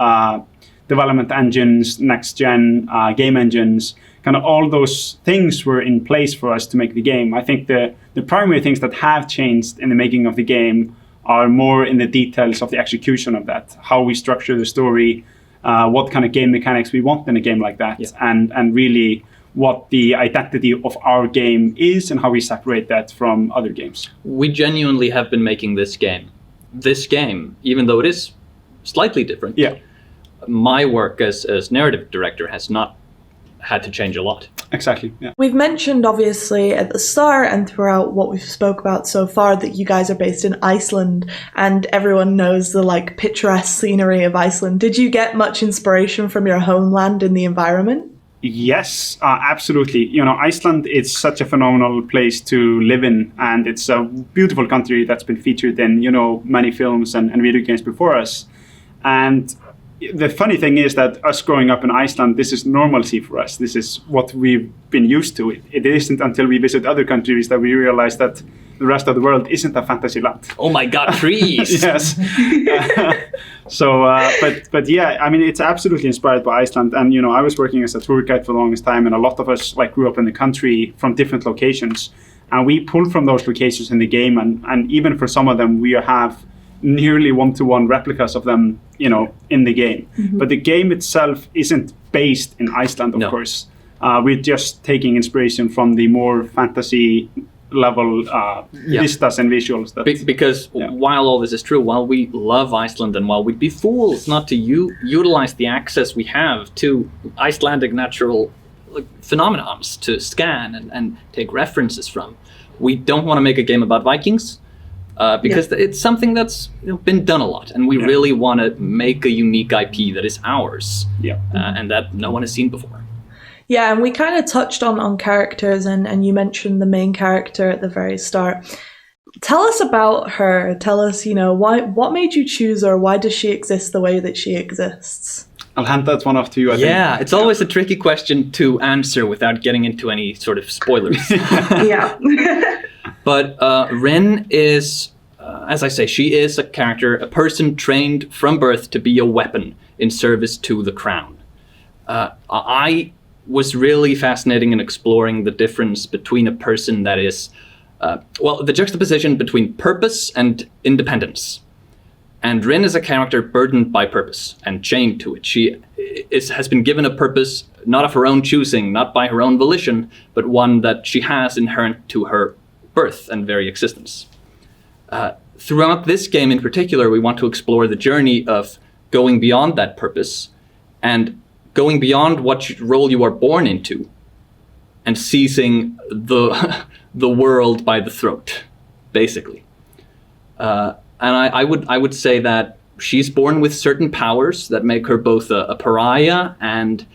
development engines, next-gen game engines, kind of all those things were in place for us to make the game. I think the primary things that have changed in the making of the game are more in the details of the execution of that, how we structure the story, what kind of game mechanics we want in a game like that, and really what the identity of our game is and how we separate that from other games. We genuinely have been making this game, even though it is slightly different. Yeah. My work as narrative director has not had to change a lot. Exactly, yeah. We've mentioned, obviously, at the start and throughout what we've spoke about so far that you guys are based in Iceland and everyone knows the, picturesque scenery of Iceland. Did you get much inspiration from your homeland in the environment? Yes, absolutely. Iceland is such a phenomenal place to live in, and it's a beautiful country that's been featured in, many films and video games before us. And the funny thing is that us growing up in Iceland, this is normalcy for us. This is what we've been used to. It isn't until we visit other countries that we realize that the rest of the world isn't a fantasy land. Oh my God, trees! Yes. But yeah, I mean, it's absolutely inspired by Iceland. And, I was working as a tour guide for the longest time, and a lot of us grew up in the country from different locations. And we pulled from those locations in the game. And even for some of them, we have nearly one-to-one replicas of them, in the game. Mm-hmm. But the game itself isn't based in Iceland, of course. We're just taking inspiration from the more fantasy level vistas and visuals. Because while all this is true, while we love Iceland and while we'd be fools not to utilize the access we have to Icelandic natural phenomenons to scan and take references from, we don't want to make a game about Vikings. Because it's something that's been done a lot, and we really want to make a unique IP that is ours, and that no one has seen before. Yeah, and we kind of touched on characters, and you mentioned the main character at the very start. Tell us about her. Tell us, what made you choose her? Why does she exist the way that she exists? I'll hand that one off to you, I think. Yeah, it's always a tricky question to answer without getting into any sort of spoilers. Yeah. But Ren is, as I say, she is a character, a person trained from birth to be a weapon in service to the crown. I was really fascinating in exploring the difference between a person that is, the juxtaposition between purpose and independence. And Rin is a character burdened by purpose and chained to it. She has been given a purpose not of her own choosing, not by her own volition, but one that she has inherent to her birth and very existence. Throughout this game in particular, we want to explore the journey of going beyond that purpose and going beyond what role you are born into and seizing the world by the throat, basically. And I would say that she's born with certain powers that make her both a pariah and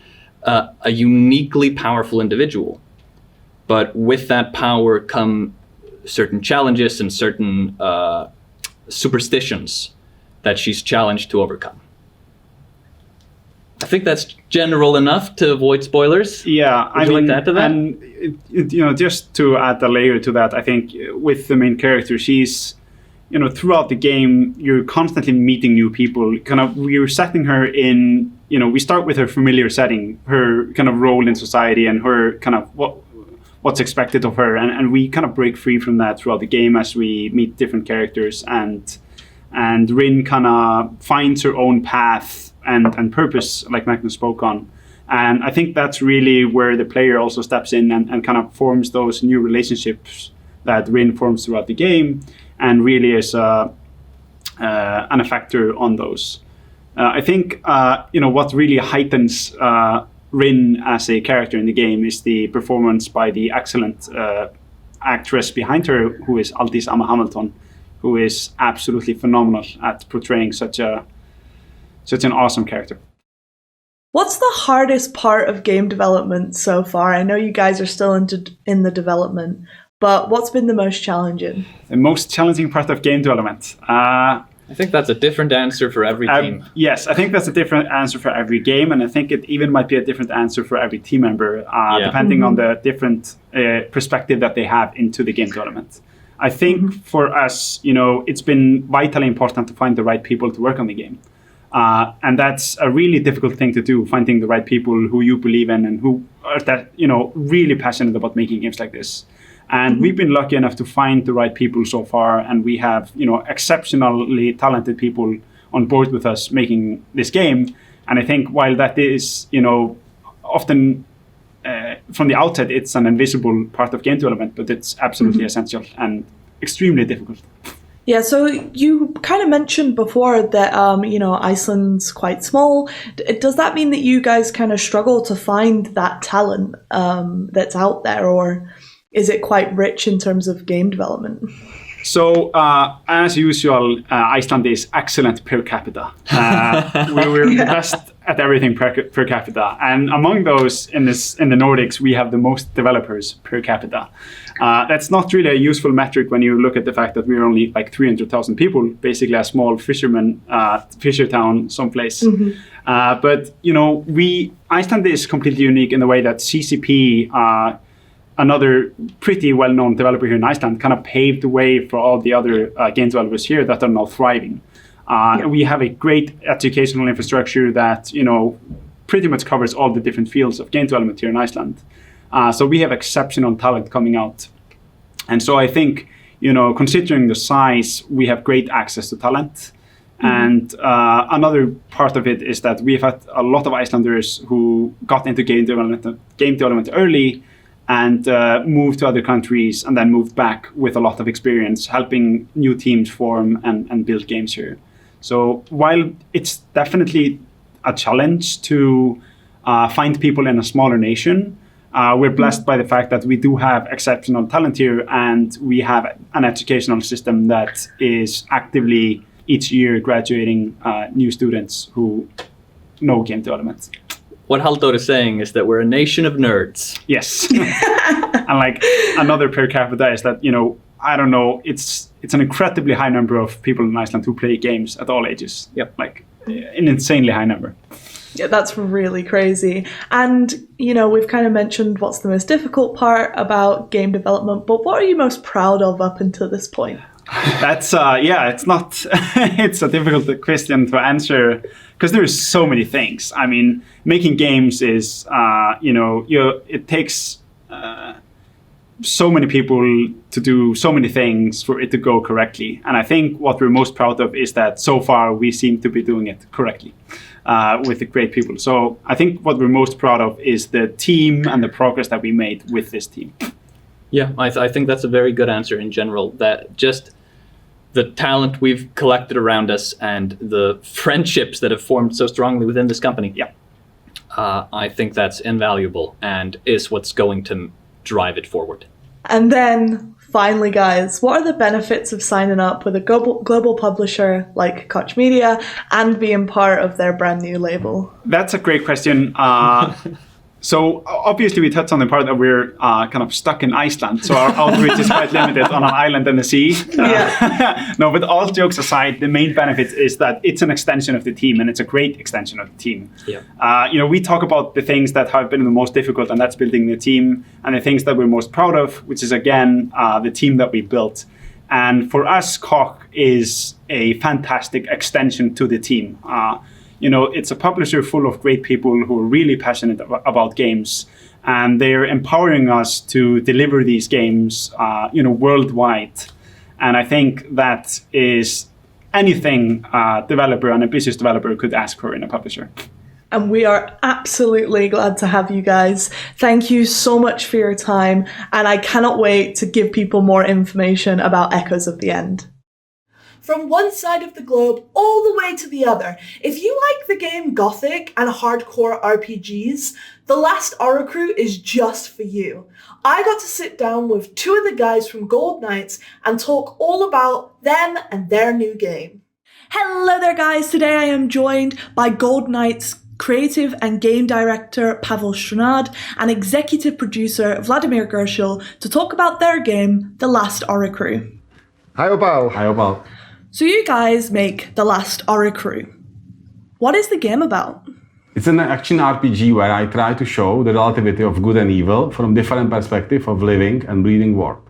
a uniquely powerful individual. But with that power come certain challenges and certain superstitions that she's challenged to overcome. I think that's general enough to avoid spoilers. Yeah, Would you like to add to that? And just to add a layer to that, I think with the main character, she's, throughout the game, you're constantly meeting new people. We're setting her in, we start with her familiar setting, her kind of role in society, and her kind of what's expected of her, and we kind of break free from that throughout the game as we meet different characters, and Rin kind of finds her own path and purpose, like Magnus spoke on. And I think that's really where the player also steps in and kind of forms those new relationships that Rin forms throughout the game, and really is an effector on those. I think what really heightens Rin as a character in the game is the performance by the excellent actress behind her, who is Aldís Amma Hamilton, who is absolutely phenomenal at portraying such an awesome character. What's the hardest part of game development so far? I know you guys are still in the development, but what's been the most challenging? The most challenging part of game development? I think that's a different answer for every team. Yes, I think that's a different answer for every game, and I think it even might be a different answer for every team member, depending on the different perspective that they have into the game development. I think for us, it's been vitally important to find the right people to work on the game. And that's a really difficult thing to do, finding the right people who you believe in and who are really passionate about making games like this. And we've been lucky enough to find the right people so far, and we have, exceptionally talented people on board with us making this game. And I think while that is, often from the outset, it's an invisible part of game development, but it's absolutely essential and extremely difficult. Yeah, so you kind of mentioned before that, Iceland's quite small. Does that mean that you guys kind of struggle to find that talent that's out there, or is it quite rich in terms of game development? So, as usual, Iceland is excellent per capita. We were the best at everything per capita. And among those in the Nordics, we have the most developers per capita. That's not really a useful metric when you look at the fact that we're only like 300,000 people, basically a small fisher town someplace. But Iceland is completely unique in the way that CCP, another pretty well-known developer here in Iceland, kind of paved the way for all the other game developers here that are now thriving. We have a great educational infrastructure that pretty much covers all the different fields of game development here in Iceland. So we have exceptional talent coming out. And so I think, considering the size, we have great access to talent. And another part of it is that we've had a lot of Icelanders who got into game development early and moved to other countries and then moved back with a lot of experience helping new teams form and build games here. So while it's definitely a challenge to find people in a smaller nation, we're blessed by the fact that we do have exceptional talent here, and we have an educational system that is actively each year graduating new students who know game development. What Halldór is saying is that we're a nation of nerds. Yes. And like another per capita is that, I don't know, it's an incredibly high number of people in Iceland who play games at all ages. Yep. Like an insanely high number. Yeah, that's really crazy. And, we've kind of mentioned what's the most difficult part about game development, but what are you most proud of up until this point? That's, it's a difficult question to answer because there's so many things. I mean, making games is, it takes so many people to do so many things for it to go correctly. And I think what we're most proud of is that so far we seem to be doing it correctly with the great people. So I think what we're most proud of is the team and the progress that we made with this team. Yeah, I think that's a very good answer in general, that just the talent we've collected around us and the friendships that have formed so strongly within this company. Yeah. I think that's invaluable and is what's going to drive it forward. And then finally, guys, what are the benefits of signing up with a global publisher like Koch Media and being part of their brand new label? That's a great question. So obviously we touched on the part that we're kind of stuck in Iceland, so our outreach is quite limited on an island in the sea. No, but all jokes aside, the main benefit is that it's an extension of the team, and it's a great extension of the team. Yeah. We talk about the things that have been the most difficult, and that's building the team, and the things that we're most proud of, which is again the team that we built. And for us, Koch is a fantastic extension to the team. It's a publisher full of great people who are really passionate about games, and they're empowering us to deliver these games, worldwide. And I think that is anything a developer, an ambitious developer, could ask for in a publisher. And we are absolutely glad to have you guys. Thank you so much for your time, and I cannot wait to give people more information about Echoes of the End. From one side of the globe all the way to the other, if you like the game Gothic and hardcore RPGs, The Last Oricru is just for you. I got to sit down with two of the guys from Gold Knights and talk all about them and their new game. Hello there, guys. Today I am joined by Gold Knights creative and game director Pavel Strnad and executive producer Vladimir Gershel to talk about their game, The Last Oricru. Hi, Opal. Hi, Opal. So you guys make The Last Oricru. What is the game about? It's an action RPG where I try to show the relativity of good and evil from different perspectives of living and breathing world.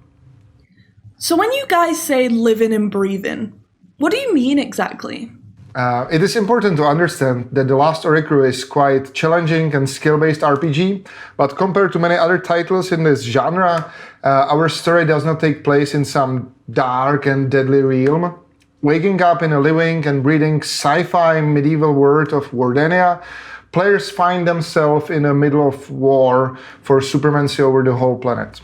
So when you guys say living and breathing, what do you mean exactly? It is important to understand that The Last Oricru is quite challenging and skill-based RPG, but compared to many other titles in this genre, our story does not take place in some dark and deadly realm. Waking up in a living and breathing sci-fi medieval world of Wardenia, players find themselves in the middle of war for supremacy over the whole planet.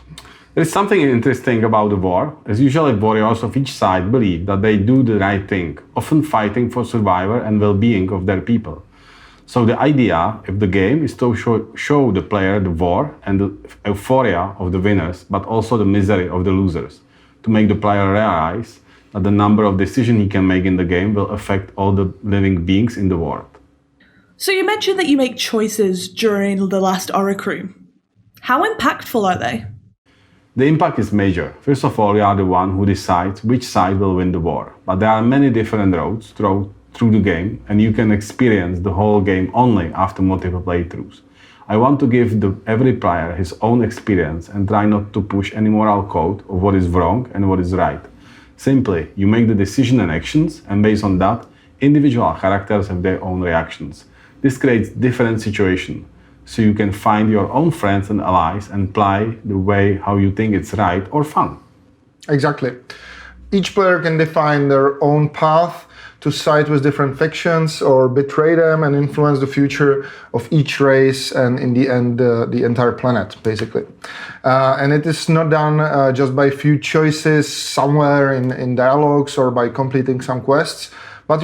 There is something interesting about the war, as usually warriors of each side believe that they do the right thing, often fighting for survival and well-being of their people. So the idea of the game is to show the player the war and the euphoria of the winners, but also the misery of the losers, to make the player realize that the number of decisions he can make in the game will affect all the living beings in the world. So you mentioned that you make choices during the last Oricru. How impactful are they? The impact is major. First of all, you are the one who decides which side will win the war. But there are many different roads through the game, and you can experience the whole game only after multiple playthroughs. I want to give every player his own experience and try not to push any moral code of what is wrong and what is right. Simply, you make the decision and actions, and based on that, individual characters have their own reactions. This creates different situations, so you can find your own friends and allies and play the way how you think it's right or fun. Exactly. Each player can define their own path to side with different factions or betray them and influence the future of each race and in the end the entire planet, basically. And it is not done just by a few choices somewhere in dialogues or by completing some quests, but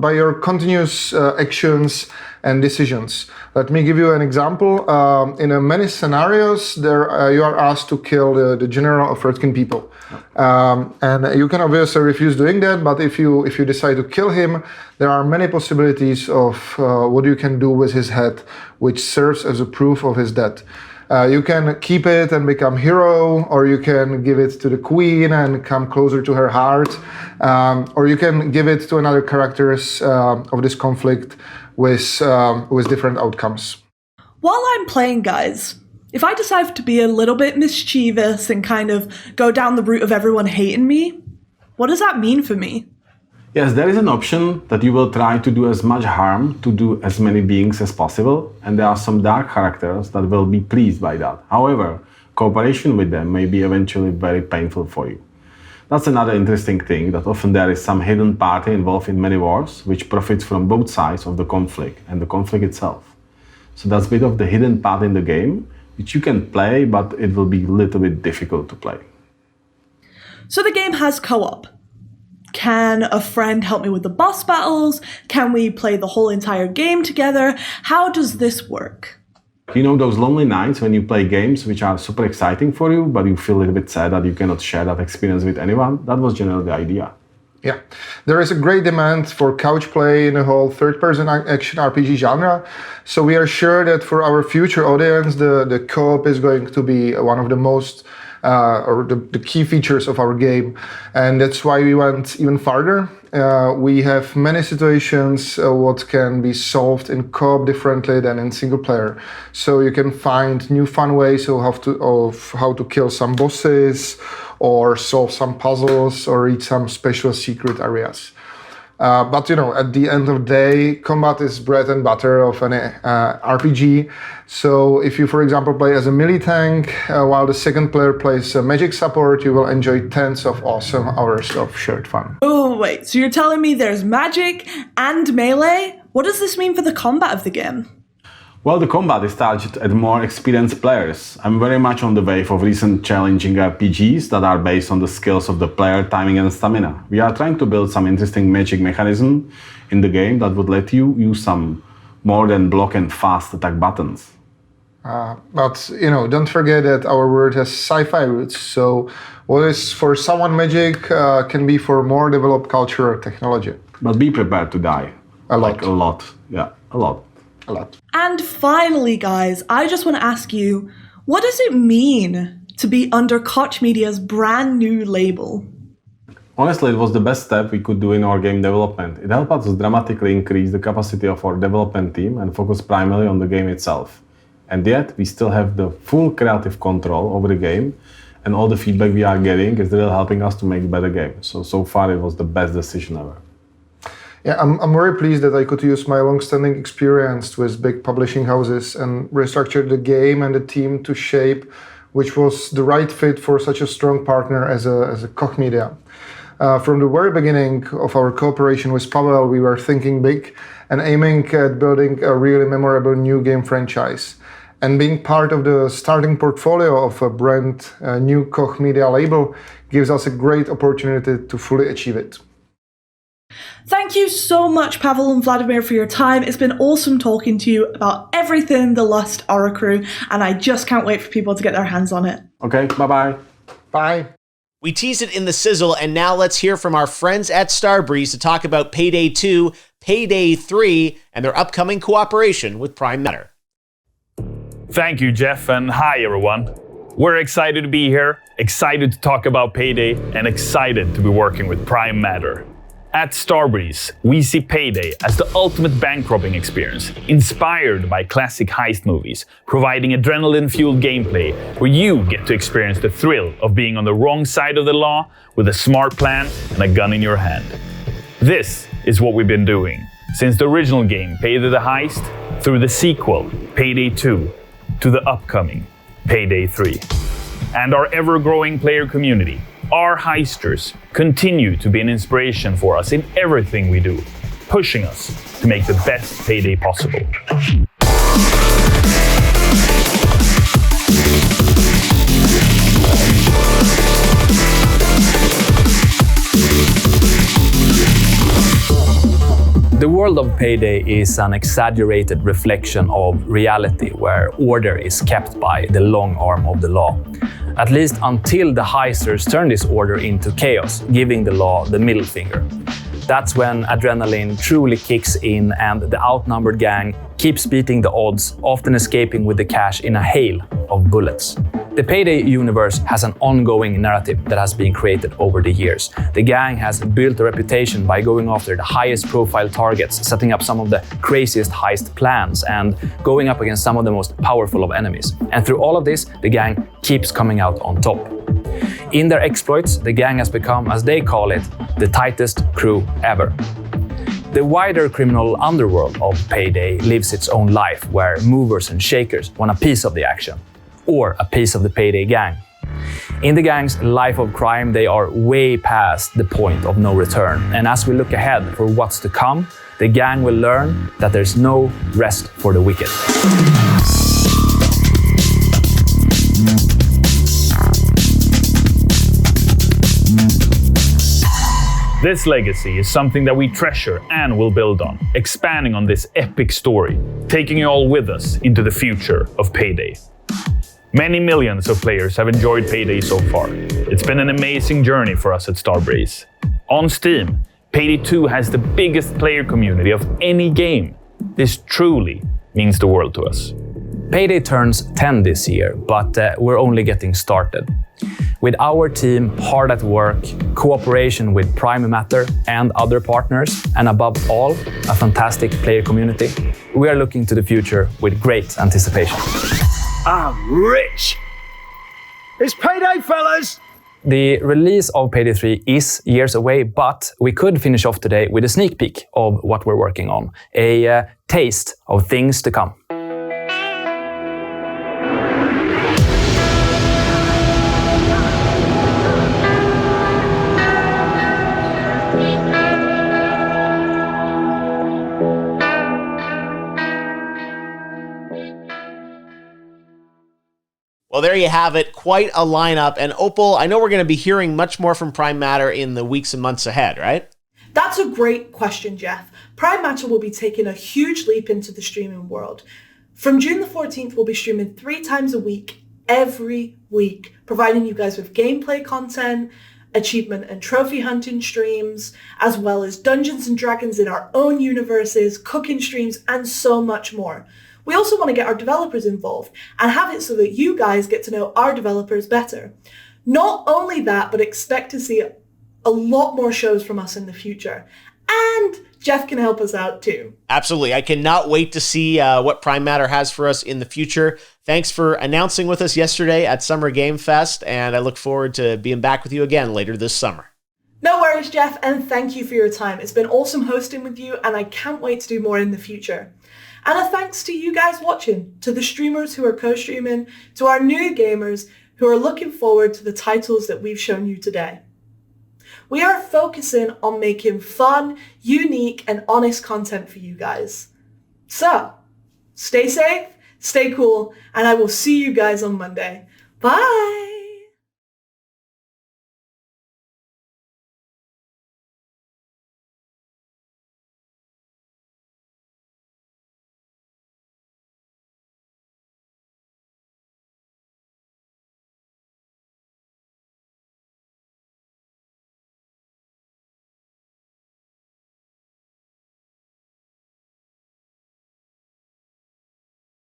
by your continuous actions and decisions. Let me give you an example. In many scenarios, you are asked to kill the general of Earthkin people. And you can obviously refuse doing that, but if you decide to kill him, there are many possibilities of what you can do with his head, which serves as a proof of his death. You can keep it and become hero, or you can give it to the queen and come closer to her heart, or you can give it to another characters of this conflict with different outcomes. While I'm playing, guys, if I decide to be a little bit mischievous and kind of go down the route of everyone hating me, what does that mean for me? Yes, there is an option that you will try to do as much harm to do as many beings as possible, and there are some dark characters that will be pleased by that. However, cooperation with them may be eventually very painful for you. That's another interesting thing, that often there is some hidden party involved in many wars, which profits from both sides of the conflict and the conflict itself. So that's a bit of the hidden part in the game, which you can play, but it will be a little bit difficult to play. So the game has co-op. Can a friend help me with the boss battles? Can we play the whole entire game together? How does this work? You know those lonely nights when you play games which are super exciting for you, but you feel a little bit sad that you cannot share that experience with anyone? That was generally the idea. Yeah, there is a great demand for couch play in the whole third-person action RPG genre. So we are sure that for our future audience, the co-op is going to be one of the most or the key features of our game. And that's why we went even farther. We have many situations what can be solved in co-op differently than in single player. So you can find new fun ways of how to kill some bosses, or solve some puzzles, or reach some special secret areas. But you know, at the end of the day, combat is bread and butter of an RPG. So if you, for example, play as a melee tank, while the second player plays a magic support, you will enjoy tens of awesome hours of shared fun. Oh, wait, so you're telling me there's magic and melee? What does this mean for the combat of the game? Well, the combat is targeted at more experienced players. I'm very much on the wave of recent challenging RPGs that are based on the skills of the player, timing and stamina. We are trying to build some interesting magic mechanism in the game that would let you use some more than block and fast attack buttons. But, you know, don't forget that our world has sci-fi roots. So what is for someone magic can be for more developed culture or technology. But be prepared to die. A lot. Like a lot. Yeah, a lot. A lot. And finally, guys, I just want to ask you, what does it mean to be under Koch Media's brand new label? Honestly, it was the best step we could do in our game development. It helped us dramatically increase the capacity of our development team and focus primarily on the game itself. And yet, we still have the full creative control over the game, and all the feedback we are getting is really helping us to make a better game. So far, it was the best decision ever. Yeah, I'm very pleased that I could use my long-standing experience with big publishing houses and restructure the game and the team to shape which was the right fit for such a strong partner as a Koch Media. From the very beginning of our cooperation with Pavel, we were thinking big and aiming at building a really memorable new game franchise. And being part of the starting portfolio of a brand new Koch Media label gives us a great opportunity to fully achieve it. Thank you so much, Pavel and Vladimir, for your time. It's been awesome talking to you about everything The Lost Oricru, and I just can't wait for people to get their hands on it. Okay, bye-bye. Bye. We teased it in the sizzle, and now let's hear from our friends at Starbreeze to talk about Payday 2, Payday 3 and their upcoming cooperation with Prime Matter. Thank you, Jeff, and hi, everyone. We're excited to be here, excited to talk about Payday, and excited to be working with Prime Matter. At Starbreeze, we see Payday as the ultimate bank robbing experience, inspired by classic heist movies, providing adrenaline-fueled gameplay where you get to experience the thrill of being on the wrong side of the law with a smart plan and a gun in your hand. This is what we've been doing since the original game, Payday the Heist, through the sequel, Payday 2, to the upcoming Payday 3. And our ever-growing player community, our heisters, continue to be an inspiration for us in everything we do, pushing us to make the best Payday possible. The world of Payday is an exaggerated reflection of reality where order is kept by the long arm of the law. At least until the heisters turn this order into chaos, giving the law the middle finger. That's when adrenaline truly kicks in and the outnumbered gang keeps beating the odds, often escaping with the cash in a hail of bullets. The Payday universe has an ongoing narrative that has been created over the years. The gang has built a reputation by going after the highest profile targets, setting up some of the craziest heist plans, and going up against some of the most powerful of enemies. And through all of this, the gang keeps coming out on top. In their exploits, the gang has become, as they call it, the tightest crew ever. The wider criminal underworld of Payday lives its own life, where movers and shakers want a piece of the action, or a piece of the Payday gang. In the gang's life of crime, they are way past the point of no return. And as we look ahead for what's to come, the gang will learn that there's no rest for the wicked. This legacy is something that we treasure and will build on, expanding on this epic story, taking you all with us into the future of Payday. Many millions of players have enjoyed Payday so far. It's been an amazing journey for us at Starbreeze. On Steam, Payday 2 has the biggest player community of any game. This truly means the world to us. Payday turns 10 this year, but we're only getting started. With our team hard at work, cooperation with Prime Matter and other partners, and above all, a fantastic player community, we are looking to the future with great anticipation. I'm rich! It's Payday, fellas! The release of Payday 3 is years away, but we could finish off today with a sneak peek of what we're working on, a taste of things to come. Well, there you have it. Quite a lineup. And Opal, I know we're going to be hearing much more from Prime Matter in the weeks and months ahead, right? That's a great question, Jeff. Prime Matter will be taking a huge leap into the streaming world. From June the 14th, we'll be streaming 3 times a week, every week, providing you guys with gameplay content, achievement and trophy hunting streams, as well as Dungeons and Dragons in our own universes, cooking streams, and so much more. We also want to get our developers involved and have it so that you guys get to know our developers better. Not only that, but expect to see a lot more shows from us in the future. And Jeff can help us out too. Absolutely. I cannot wait to see what Prime Matter has for us in the future. Thanks for announcing with us yesterday at Summer Game Fest, and I look forward to being back with you again later this summer. No worries, Jeff, and thank you for your time. It's been awesome hosting with you, and I can't wait to do more in the future. And a thanks to you guys watching, to the streamers who are co-streaming, to our new gamers who are looking forward to the titles that we've shown you today. We are focusing on making fun, unique, and honest content for you guys. So, stay safe, stay cool, and I will see you guys on Monday. Bye!